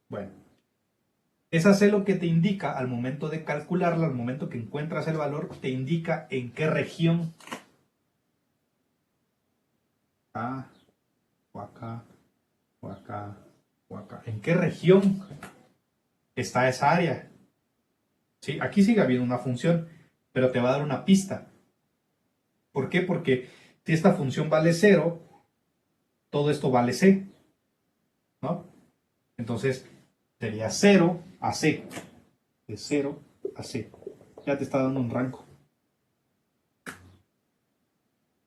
Bueno, esa C lo que te indica al momento de calcularla, al momento que encuentras el valor, te indica en qué región. Acá, o acá, o acá, o acá. ¿En qué región está esa área? ¿Sí? Aquí sigue habiendo una función, pero te va a dar una pista. ¿Por qué? Porque si esta función vale 0, todo esto vale C, ¿no? Entonces sería 0 a C. De 0 a C. Ya te está dando un rango.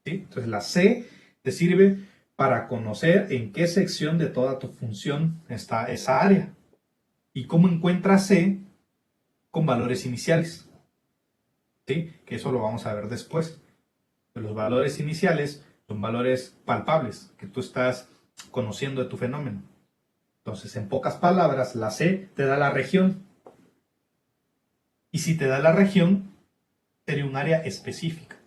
¿Sí? Entonces la C te sirve para conocer en qué sección de toda tu función está esa área. Y cómo encuentras C con valores iniciales. ¿Sí? Que eso lo vamos a ver después. Los valores iniciales son valores palpables que tú estás conociendo de tu fenómeno. Entonces, en pocas palabras, la C te da la región. Y si te da la región, sería un área específica.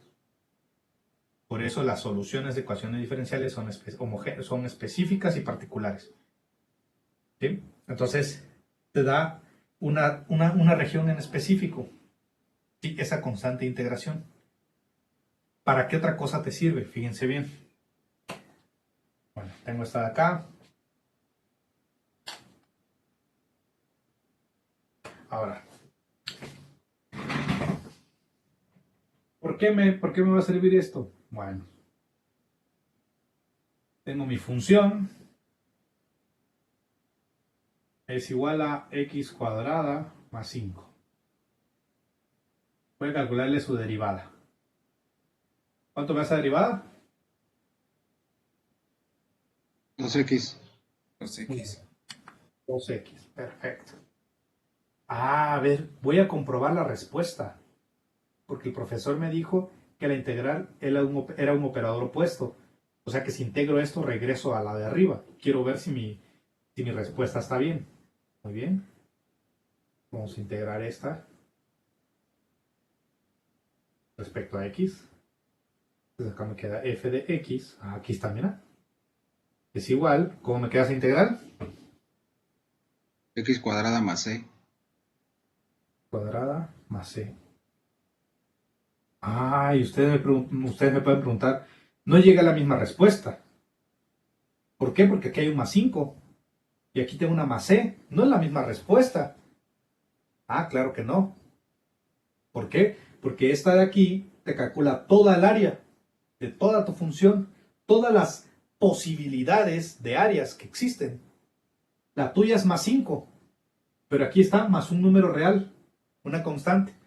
Por eso las soluciones de ecuaciones diferenciales son específicas y particulares. ¿Sí? Entonces, te da una región en específico. ¿Sí? Esa constante de integración. ¿Para qué otra cosa te sirve? Fíjense bien. Bueno, tengo esta de acá. Ahora, ¿por qué me va a servir esto? Bueno, tengo mi función. Es igual a x cuadrada más 5. Voy a calcularle su derivada. ¿Cuánto me da esa derivada? 2x. 2x. 2x, perfecto. A ver, voy a comprobar la respuesta. Porque el profesor me dijo que la integral era un operador opuesto. O sea que si integro esto, regreso a la de arriba. Quiero ver si mi respuesta está bien. Muy bien. Vamos a integrar esta respecto a x. Entonces acá me queda f de x. Aquí está, mira. Es igual. ¿Cómo me queda esa integral? X cuadrada más C. Cuadrada más c. Y ustedes me pueden preguntar, no llega a la misma respuesta. ¿Por qué? Porque aquí hay un más 5 y aquí tengo una más c. No es la misma respuesta. Claro que no. ¿Por qué? Porque esta de aquí te calcula toda el área de toda tu función, todas las posibilidades de áreas que existen. La tuya es más 5, pero aquí está más un número real, una constante.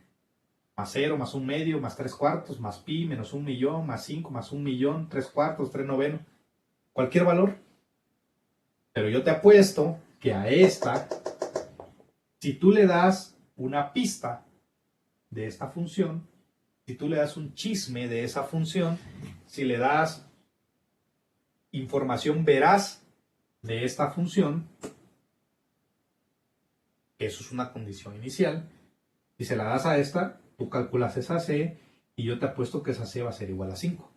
Más 0, más 1 medio, más 3 cuartos, más pi, menos 1 millón, más 5, más 1 millón, 3 cuartos, 3 novenos. Cualquier valor. Pero yo te apuesto que a esta, si tú le das una pista de esta función, si tú le das un chisme de esa función, si le das información veraz de esta función, eso es una condición inicial, si se la das a esta, tú calculas esa C y yo te apuesto que esa C va a ser igual a 5.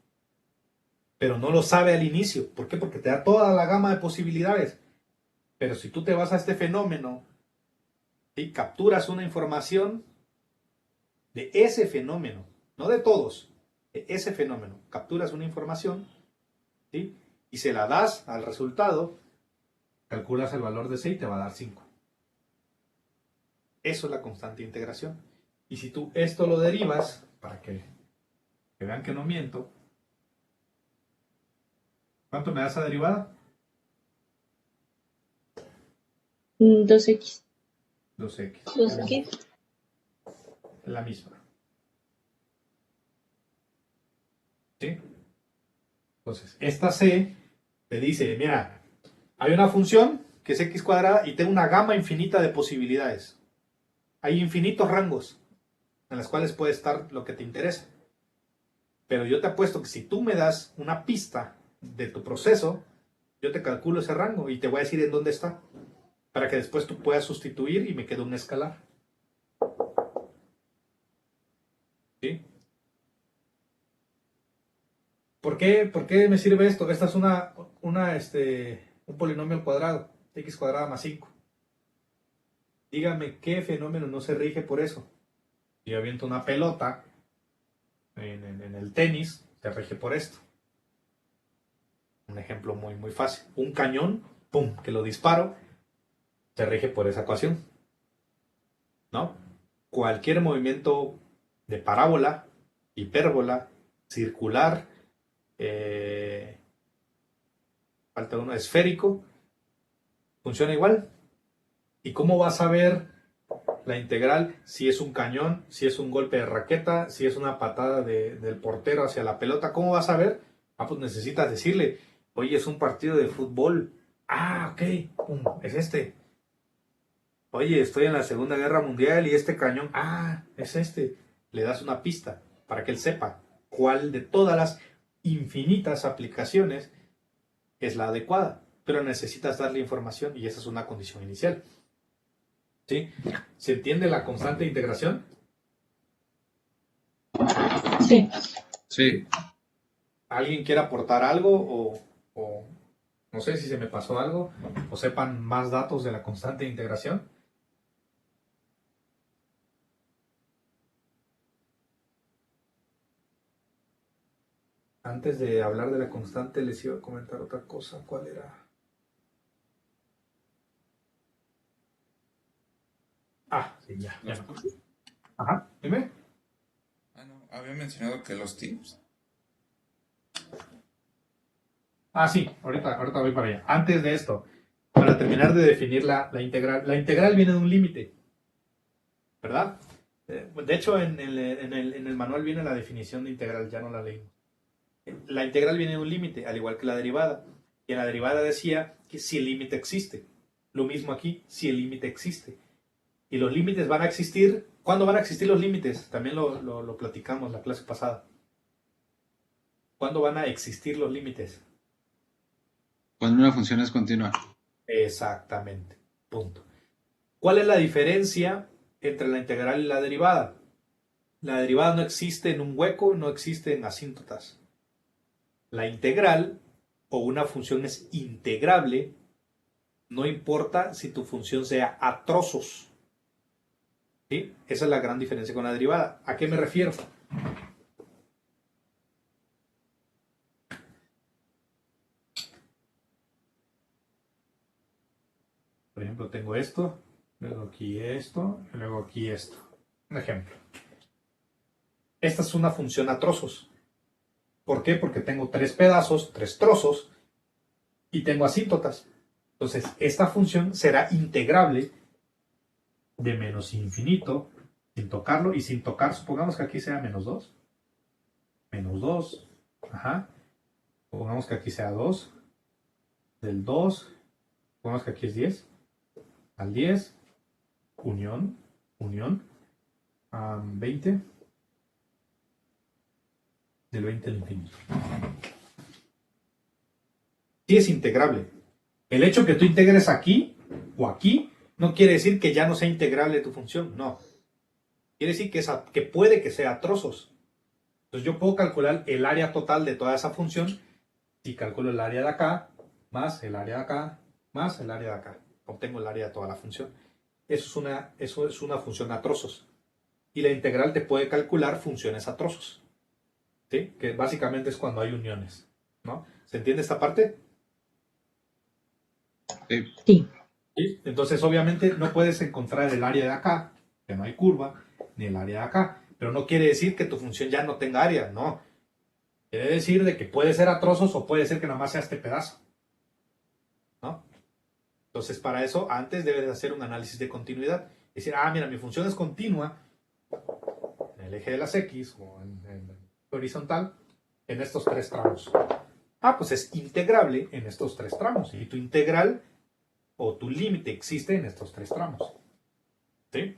Pero no lo sabe al inicio. ¿Por qué? Porque te da toda la gama de posibilidades. Pero si tú te vas a este fenómeno y capturas una información de ese fenómeno, no de todos, de ese fenómeno, capturas una información, ¿sí? Y se la das al resultado, calculas el valor de C y te va a dar 5. Eso es la constante de integración. Y si tú esto lo derivas, para que vean que no miento, ¿cuánto me da esa derivada? 2x. 2x. 2x. La misma. ¿Sí? Entonces, esta C te dice, mira, hay una función que es x cuadrada y tengo una gama infinita de posibilidades. Hay infinitos rangos en las cuales puede estar lo que te interesa. Pero yo te apuesto que si tú me das una pista de tu proceso, yo te calculo ese rango y te voy a decir en dónde está, para que después tú puedas sustituir y me quede un escalar. ¿Sí? ¿Por qué me sirve esto? Esta es un polinomio al cuadrado, x cuadrada más 5. Dígame qué fenómeno no se rige por eso. Si yo aviento una pelota en el tenis, se rige por esto. Un ejemplo muy fácil. Un cañón, pum, que lo disparo, se rige por esa ecuación. ¿No? Cualquier movimiento de parábola, hipérbola, circular, falta uno, esférico, funciona igual. ¿Y cómo vas a ver la integral si es un cañón, si es un golpe de raqueta, si es una patada del portero hacia la pelota? ¿Cómo vas a ver? Pues necesitas decirle, oye, es un partido de fútbol. Ok, pum, es este. Oye, estoy en la Segunda Guerra Mundial y este cañón, es este. Le das una pista para que él sepa cuál de todas las infinitas aplicaciones es la adecuada. Pero necesitas darle información y esa es una condición inicial. ¿Sí? ¿Se entiende la constante de integración? Sí. Sí. ¿Alguien quiere aportar algo o no sé si se me pasó algo o sepan más datos de la constante de integración? Antes de hablar de la constante les iba a comentar otra cosa. ¿Cuál era? Sí, ya. Ajá, dime. No, había mencionado que los tips. Sí, ahorita voy para allá. Antes de esto, para terminar de definir la integral. La integral viene de un límite, ¿verdad? De hecho, en el manual viene la definición de integral, ya no la leímos. La integral viene de un límite, al igual que la derivada. Y en la derivada decía que si el límite existe. Lo mismo aquí, si el límite existe. Y los límites van a existir. ¿Cuándo van a existir los límites? También lo platicamos la clase pasada. ¿Cuándo van a existir los límites? Cuando una función es continua. Exactamente. Punto. ¿Cuál es la diferencia entre la integral y la derivada? La derivada no existe en un hueco, no existe en asíntotas. La integral o una función es integrable, no importa si tu función sea a trozos. ¿Sí? Esa es la gran diferencia con la derivada. ¿A qué me refiero? Por ejemplo, tengo esto, luego aquí esto, y luego aquí esto. Un ejemplo. Esta es una función a trozos. ¿Por qué? Porque tengo 3 pedazos, 3 trozos, y tengo asíntotas. Entonces, esta función será integrable de menos infinito, sin tocarlo, y sin tocar, supongamos que aquí sea menos 2. Menos 2. Ajá. Supongamos que aquí sea 2. Del 2. Supongamos que aquí es 10. Al 10. Unión. 20. Del 20 al infinito. Sí es integrable. El hecho que tú integres aquí o aquí no quiere decir que ya no sea integrable tu función, no. Quiere decir que puede que sea a trozos. Entonces yo puedo calcular el área total de toda esa función si calculo el área de acá, más el área de acá, más el área de acá. Obtengo el área de toda la función. Eso es una función a trozos. Y la integral te puede calcular funciones a trozos. ¿Sí? Que básicamente es cuando hay uniones, ¿no? ¿Se entiende esta parte? Sí. Sí. ¿Sí? Entonces, obviamente, no puedes encontrar el área de acá, que no hay curva, ni el área de acá. Pero no quiere decir que tu función ya no tenga área, no. Quiere decir de que puede ser a trozos o puede ser que nada más sea este pedazo, ¿no? Entonces, para eso, antes debe de hacer un análisis de continuidad. Es decir, mira, mi función es continua en el eje de las X o en el horizontal en estos 3 tramos. Pues es integrable en estos 3 tramos. Y tu integral o tu límite existe en estos 3 tramos. ¿Sí?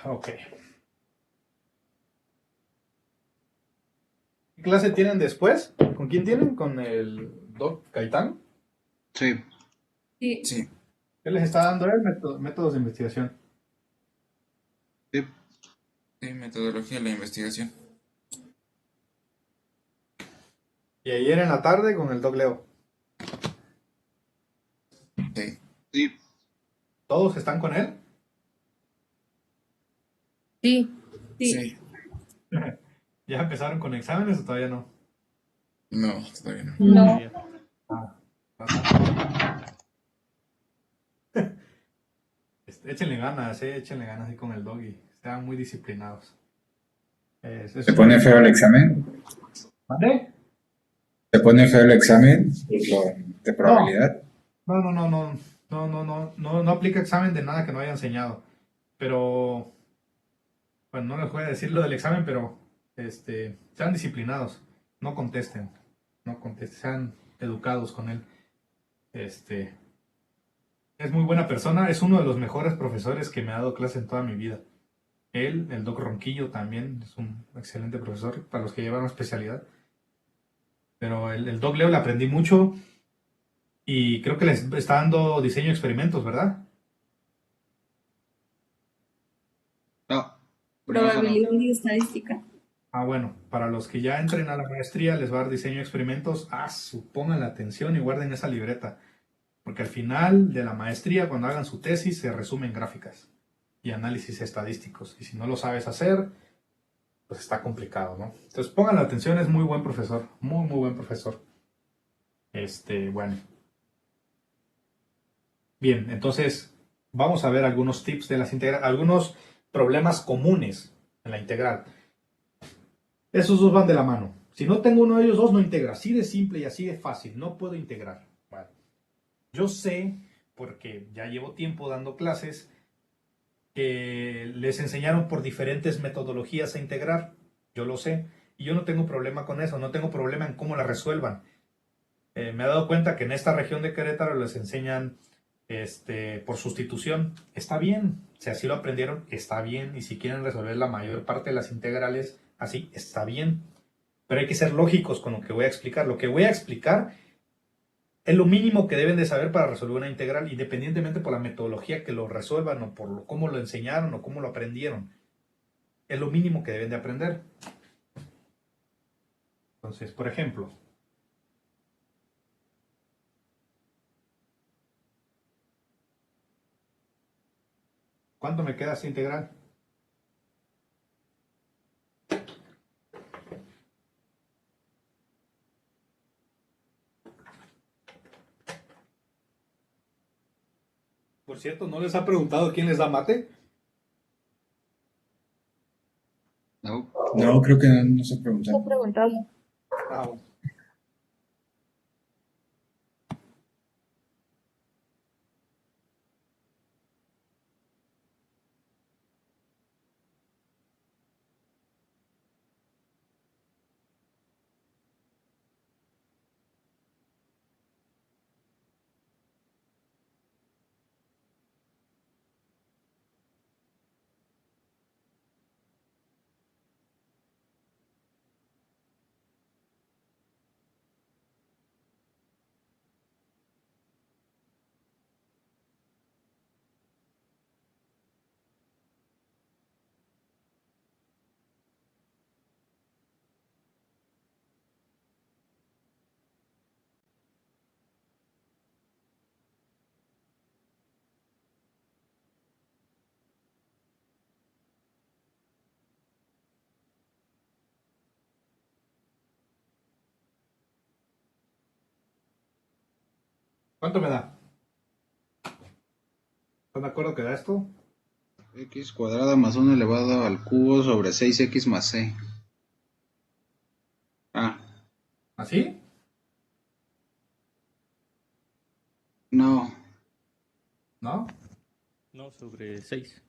Ok. ¿Qué clase tienen después? ¿Con quién tienen? ¿Con el Doc Gaitán? Sí. Sí. Sí. ¿Qué les está dando él? Métodos de investigación. Sí. Sí, metodología de la investigación. Y ayer en la tarde con el Doc Leo. Sí. Sí. ¿Todos están con él? Sí. Sí. ¿Ya empezaron con exámenes o todavía no? No, todavía no. No. Échenle ganas ahí con el Dog y sean muy disciplinados. ¿Se pone feo el examen? ¿Vale? ¿Se pone feo el examen de probabilidad? No aplica examen de nada que no haya enseñado. Pero, bueno, no les voy a decir lo del examen, pero sean disciplinados, no contesten, sean educados con él. Es muy buena persona, es uno de los mejores profesores que me ha dado clase en toda mi vida. Él, el Doc Ronquillo también, es un excelente profesor para los que llevan especialidad. Pero el Doc Leo le aprendí mucho y creo que les está dando diseño de experimentos, ¿verdad? No. Probabilidad y estadística. Bueno, para los que ya entren a la maestría les va a dar diseño de experimentos. Pongan la atención y guarden esa libreta. Porque al final de la maestría, cuando hagan su tesis, se resumen gráficas y análisis estadísticos. Y si no lo sabes hacer, pues está complicado, ¿no? Entonces pongan la atención, es muy buen profesor. Muy, muy buen profesor. Bueno. Bien, entonces vamos a ver algunos tips de las integrales, algunos problemas comunes en la integral. Esos dos van de la mano. Si no tengo uno de ellos dos, no integra. Así de simple y así de fácil. No puedo integrar. Bueno, yo sé, porque ya llevo tiempo dando clases, que les enseñaron por diferentes metodologías a integrar. Yo lo sé. Y yo no tengo problema con eso. No tengo problema en cómo la resuelvan. Me he dado cuenta que en esta región de Querétaro les enseñan por sustitución. Está bien. Si así lo aprendieron, está bien. Y si quieren resolver la mayor parte de las integrales así, está bien. Pero hay que ser lógicos con lo que voy a explicar. Lo que voy a explicar es lo mínimo que deben de saber para resolver una integral, independientemente por la metodología que lo resuelvan o por cómo lo enseñaron o cómo lo aprendieron. Es lo mínimo que deben de aprender. Entonces, por ejemplo, ¿cuánto me queda esta integral? Por cierto, ¿no les ha preguntado quién les da mate? No. No, creo que no se preguntó. No he preguntado. Bueno. ¿Cuánto me da? ¿Están de acuerdo que da esto? X cuadrada más 1 elevado al cubo sobre 6x más c. ¿Así? No. ¿No? No, sobre 6.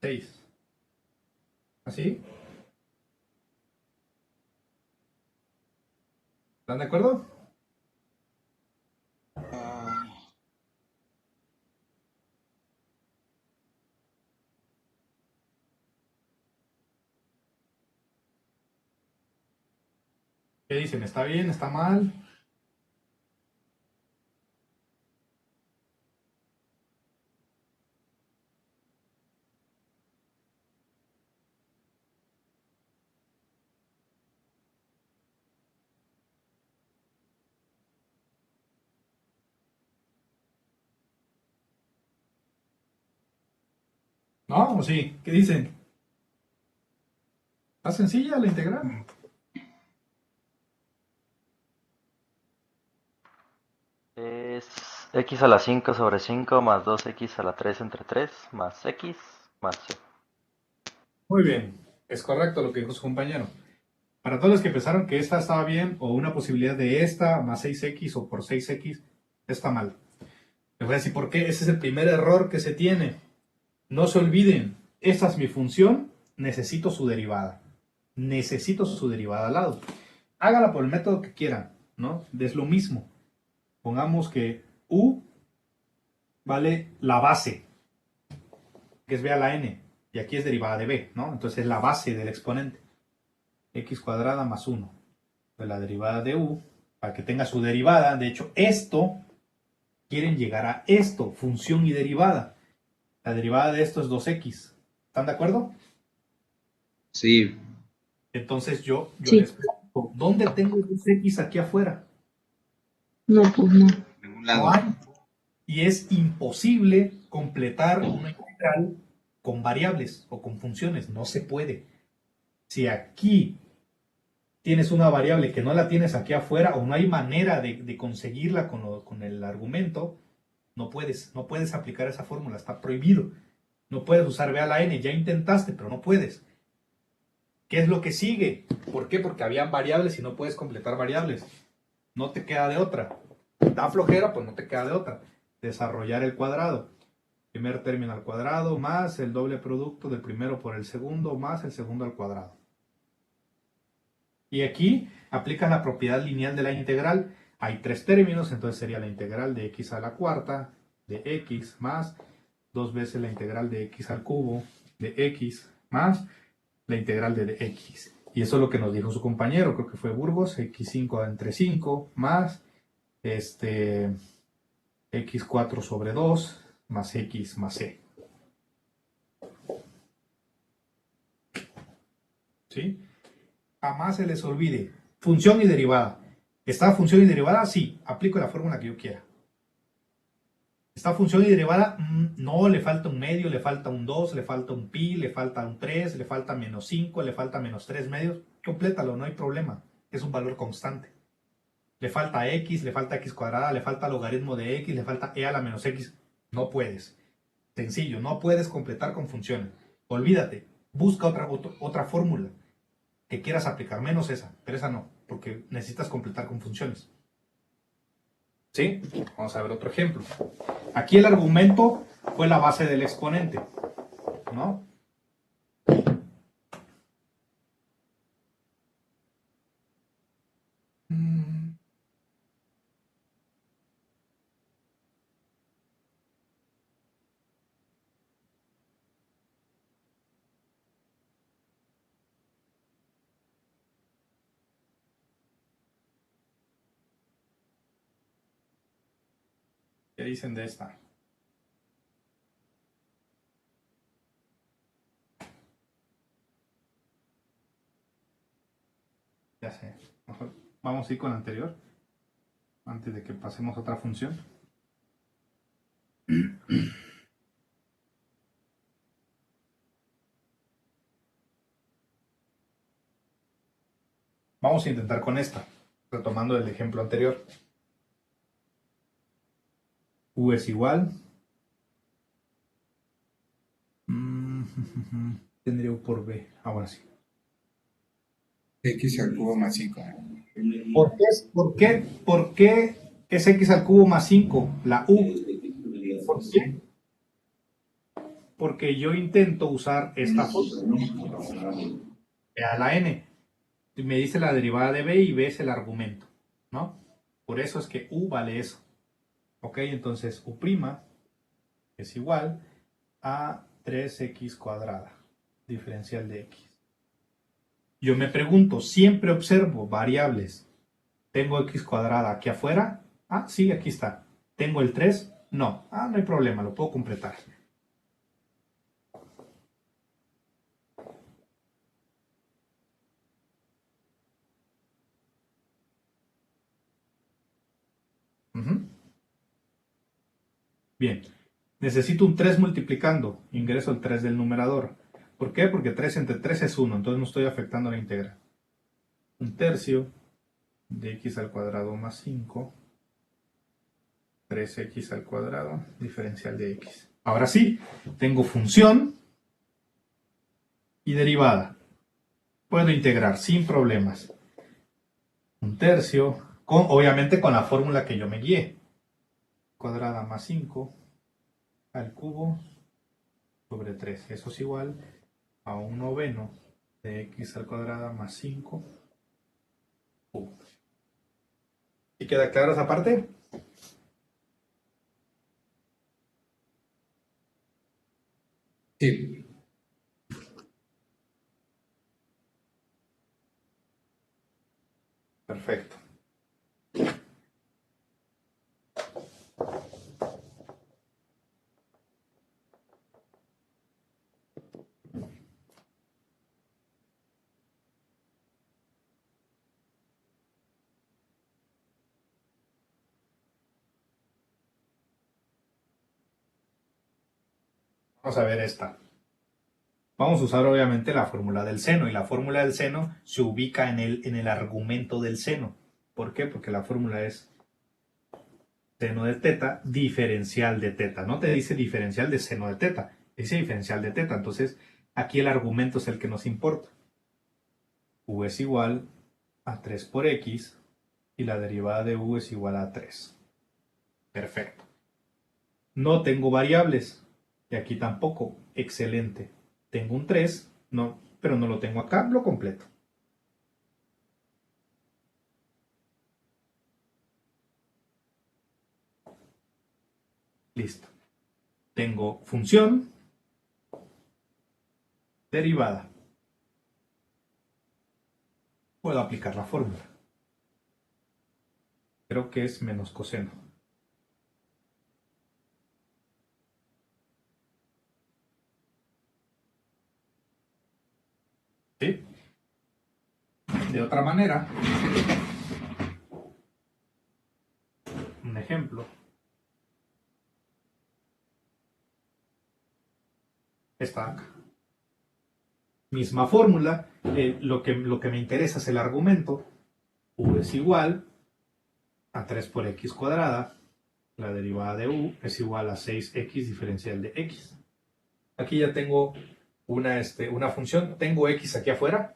6. ¿Así? ¿Están de acuerdo? ¿Qué dicen? ¿Está bien? ¿Está mal? ¿No? ¿O sí? ¿Qué dicen? ¿Está sencilla la integral? Es x a la 5 sobre 5 más 2x a la 3 entre 3 más x más c. Muy bien. Es correcto lo que dijo su compañero. Para todos los que pensaron que esta estaba bien o una posibilidad de esta más 6x o por 6x, está mal. Les voy a decir por qué. Ese es el primer error que se tiene. No se olviden, esta es mi función, necesito su derivada. Necesito su derivada al lado. Hágala por el método que quieran, ¿no? Es lo mismo. Pongamos que u vale la base, que es b a la n, y aquí es derivada de b, ¿no? Entonces es la base del exponente. X cuadrada más 1. De la derivada de u, para que tenga su derivada. De hecho, esto, quieren llegar a esto, función y derivada. La derivada de esto es 2x. ¿Están de acuerdo? Sí. Entonces yo Sí. les pregunto, ¿dónde tengo 2x aquí afuera? No, pues no. En ningún lado. No hay. Y es imposible completar una integral con variables o con funciones. No se puede. Si aquí tienes una variable que no la tienes aquí afuera o no hay manera de conseguirla con el argumento, no puedes aplicar esa fórmula, está prohibido. No puedes usar b a la n, ya intentaste, pero no puedes. ¿Qué es lo que sigue? ¿Por qué? Porque habían variables y no puedes completar variables. No te queda de otra. Da flojera, pues no te queda de otra. Desarrollar el cuadrado. Primer término al cuadrado más el doble producto del primero por el segundo más el segundo al cuadrado. Y aquí aplicas la propiedad lineal de la integral. Hay tres términos, entonces sería la integral de x a la cuarta de x más dos veces la integral de x al cubo de x más la integral de x. Y eso es lo que nos dijo su compañero, creo que fue Burgos, x5 entre 5 más x4 sobre 2 más x más c. ¿Sí? Jamás se les olvide. Función y derivada. ¿Está función y derivada? Sí. Aplico la fórmula que yo quiera. ¿Está función y derivada? No, le falta un medio, le falta un 2, le falta un pi, le falta un 3, le falta menos 5, le falta menos 3 medios. Complétalo, no hay problema. Es un valor constante. Le falta x, le falta x cuadrada, le falta logaritmo de x, le falta e a la menos x. No puedes. Sencillo, no puedes completar con funciones. Olvídate. Busca otra fórmula que quieras aplicar, menos esa, pero esa no, porque necesitas completar con funciones. ¿Sí? Vamos a ver otro ejemplo. Aquí el argumento fue la base del exponente, ¿no? ¿Qué dicen de esta? Ya sé. Mejor vamos a ir con la anterior, antes de que pasemos a otra función. Vamos a intentar con esta, retomando el ejemplo anterior. U es igual. Tendría U por B. Ahora sí. X al cubo más 5. ¿Por qué es x al cubo más 5? La u. ¿Por qué? Porque yo intento usar esta fórmula a la n. Y me dice la derivada de b y b es el argumento, ¿no? Por eso es que u vale eso. Ok, entonces u' es igual a 3x cuadrada, diferencial de x. Yo me pregunto, siempre observo variables. ¿Tengo x cuadrada aquí afuera? Ah, sí, aquí está. ¿Tengo el 3? No. Ah, no hay problema, lo puedo completar. Bien, necesito un 3 multiplicando. Ingreso el 3 del numerador. ¿Por qué? Porque 3 entre 3 es 1, entonces no estoy afectando la integral. 1/3 de x al cuadrado más 5. 3x al cuadrado, diferencial de x. Ahora sí, tengo función y derivada. Puedo integrar sin problemas. 1/3, obviamente con la fórmula que yo me guié. Cuadrada más 5 al cubo sobre 3. Eso es igual a 1/9 de x al cuadrado más 5 cubo. ¿Y queda claro esa parte? Sí. Perfecto. Vamos a ver esta. Vamos a usar obviamente la fórmula del seno, y la fórmula del seno se ubica en el argumento del seno. ¿Por qué? Porque la fórmula es seno de teta diferencial de teta. No te dice diferencial de seno de teta, dice diferencial de teta. Entonces aquí el argumento es el que nos importa. U es igual a 3 por x y la derivada de u es igual a 3. Perfecto. No tengo variables y aquí tampoco. Excelente. Tengo un 3, no, pero no lo tengo acá, lo completo. Listo. Tengo función, derivada. Puedo aplicar la fórmula. Creo que es menos coseno. ¿Sí? De otra manera, un ejemplo. Está acá. Misma fórmula, lo que me interesa es el argumento. U es igual a 3 por x cuadrada. La derivada de u es igual a 6x diferencial de x. Aquí ya tengo una función. Tengo x aquí afuera.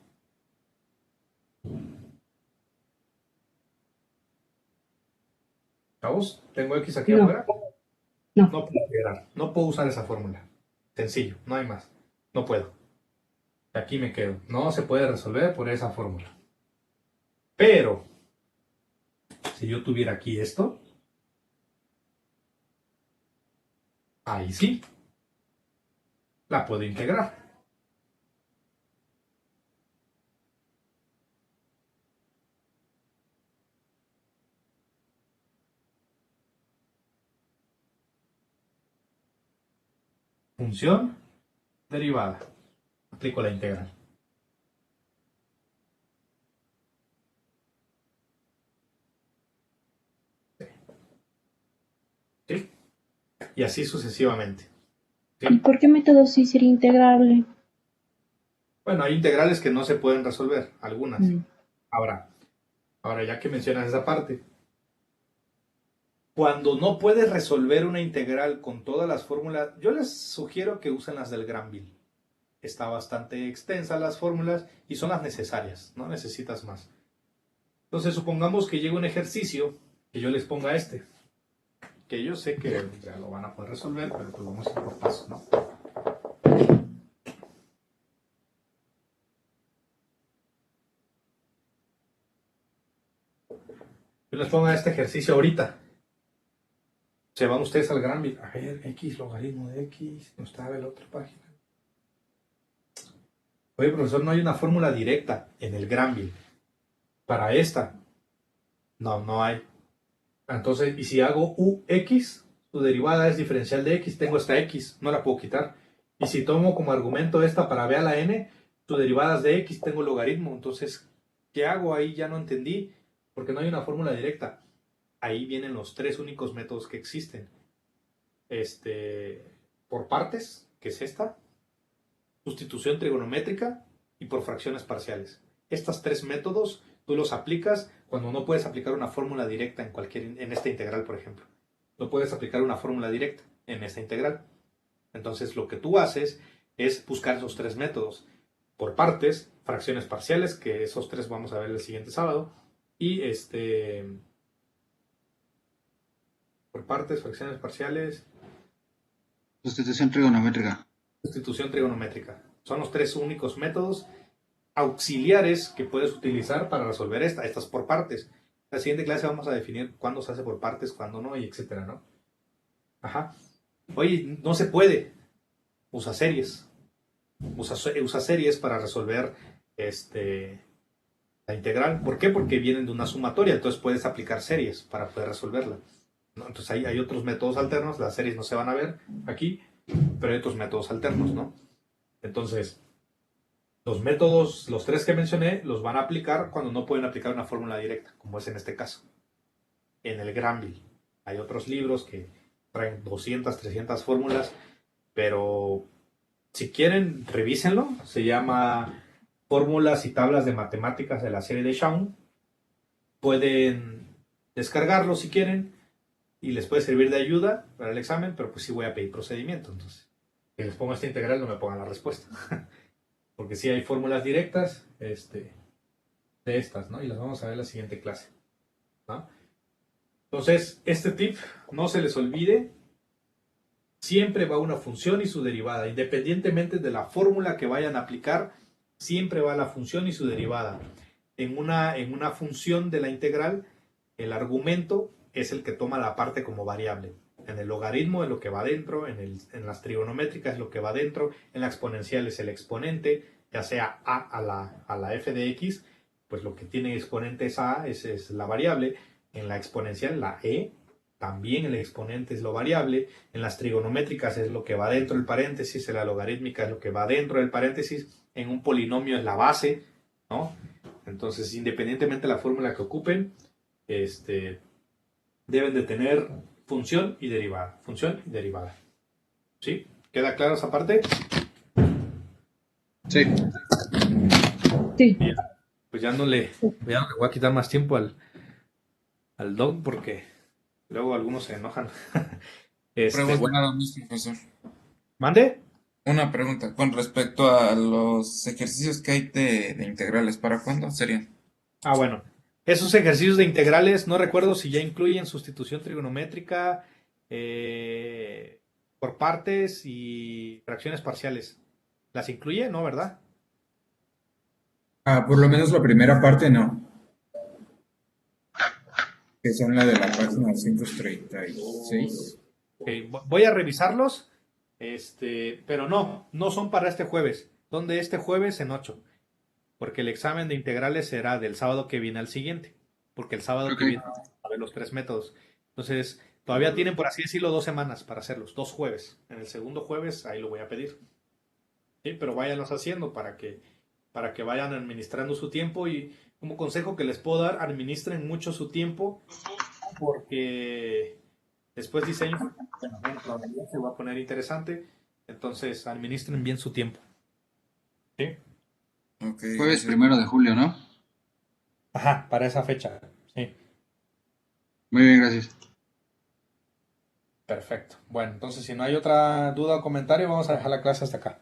¿Chavos? ¿Tengo x aquí afuera? No. No puedo integrar. No puedo usar esa fórmula. Sencillo, no hay más. No puedo. Aquí me quedo. No se puede resolver por esa fórmula. Pero, si yo tuviera aquí esto, ahí sí, la puedo integrar. Función derivada. Aplico la integral. ¿Sí? Y así sucesivamente. ¿Sí? ¿Y por qué método sí sería integrable? Bueno, hay integrales que no se pueden resolver, algunas. Ahora ya que mencionas esa parte, cuando no puedes resolver una integral con todas las fórmulas, yo les sugiero que usen las del Granville. Está bastante extensa las fórmulas y son las necesarias, no necesitas más. Entonces, supongamos que llega un ejercicio que yo les ponga este, que yo sé que ya lo van a poder resolver, pero pues vamos a ir por pasos, ¿no? Yo les pongo este ejercicio ahorita. Se van ustedes al Granville. A ver, X, logaritmo de X. No estaba en la otra página. Oye, profesor, no hay una fórmula directa en el Granville. Para esta. No hay. Entonces, y si hago UX, su derivada es diferencial de X. Tengo esta X, no la puedo quitar. Y si tomo como argumento esta para B a la N, su derivada es de X, tengo logaritmo. Entonces, ¿qué hago ahí? Ya no entendí. Porque no hay una fórmula directa. Ahí vienen los tres únicos métodos que existen. Por partes, que es esta, sustitución trigonométrica y por fracciones parciales. Estos tres métodos tú los aplicas cuando no puedes aplicar una fórmula directa en esta integral, por ejemplo. No puedes aplicar una fórmula directa en esta integral. Entonces lo que tú haces es buscar esos tres métodos. Por partes, fracciones parciales, que esos tres vamos a ver el siguiente sábado. Y por partes, fracciones parciales. Sustitución trigonométrica. Sustitución trigonométrica. Son los tres únicos métodos auxiliares que puedes utilizar para resolver estas por partes. En la siguiente clase vamos a definir cuándo se hace por partes, cuándo no, y etcétera, ¿no? Ajá. Oye, no se puede. Usa series. Usa series para resolver la integral. ¿Por qué? Porque vienen de una sumatoria, entonces puedes aplicar series para poder resolverla, ¿no? Entonces hay otros métodos alternos, las series no se van a ver aquí, pero hay otros métodos alternos, ¿no? Entonces, los métodos, los tres que mencioné, los van a aplicar cuando no pueden aplicar una fórmula directa, como es en este caso. En el Granville hay otros libros que traen 200, 300 fórmulas, pero si quieren, revísenlo. Se llama Fórmulas y tablas de matemáticas de la serie de Shaun. Pueden descargarlo si quieren y les puede servir de ayuda para el examen, pero pues sí voy a pedir procedimiento. Entonces, si les pongo esta integral, no me pongan la respuesta. Porque sí hay fórmulas directas de estas, ¿no? Y las vamos a ver en la siguiente clase, ¿no? Entonces, este tip, no se les olvide, siempre va una función y su derivada. Independientemente de la fórmula que vayan a aplicar, siempre va la función y su derivada. En una función de la integral, el argumento es el que toma la parte como variable. En el logaritmo es lo que va dentro, en las trigonométricas es lo que va dentro, en la exponencial es el exponente, ya sea a la f de x, pues lo que tiene exponente es a, es la variable. En la exponencial, la e, también el exponente es lo variable. En las trigonométricas es lo que va dentro del paréntesis, en la logarítmica es lo que va dentro del paréntesis, en un polinomio es la base, ¿no? Entonces, independientemente de la fórmula que ocupen, deben de tener función y derivada. Función y derivada. ¿Sí? ¿Queda claro esa parte? Sí. Sí. Bien. Pues ya no le voy a quitar más tiempo al doc porque luego algunos se enojan. Pregunta Bueno. nada más, profesor. ¿Mande? Una pregunta con respecto a los ejercicios que hay de integrales. ¿Para cuándo serían? Ah, bueno. Esos ejercicios de integrales, no recuerdo si ya incluyen sustitución trigonométrica por partes y fracciones parciales. ¿Las incluye? No, ¿verdad? Por lo menos la primera parte no. Que son la de la página 236. Ok, voy a revisarlos, pero no son para este jueves. Son de este jueves en 8. Porque el examen de integrales será del sábado que viene al siguiente. Porque el sábado que viene a ver los tres métodos. Entonces, todavía tienen, por así decirlo, 2 semanas para hacerlos. 2 jueves. En el segundo jueves, ahí lo voy a pedir. Sí, pero váyanlos haciendo para que vayan administrando su tiempo. Y como consejo que les puedo dar, administren mucho su tiempo. Porque después diseño se va a poner interesante. Entonces, administren bien su tiempo. ¿Sí? Okay, Jueves 1 de julio, ¿no? Ajá, para esa fecha. Sí. Muy bien, gracias. Perfecto. Bueno, entonces si no hay otra duda o comentario, vamos a dejar la clase hasta acá.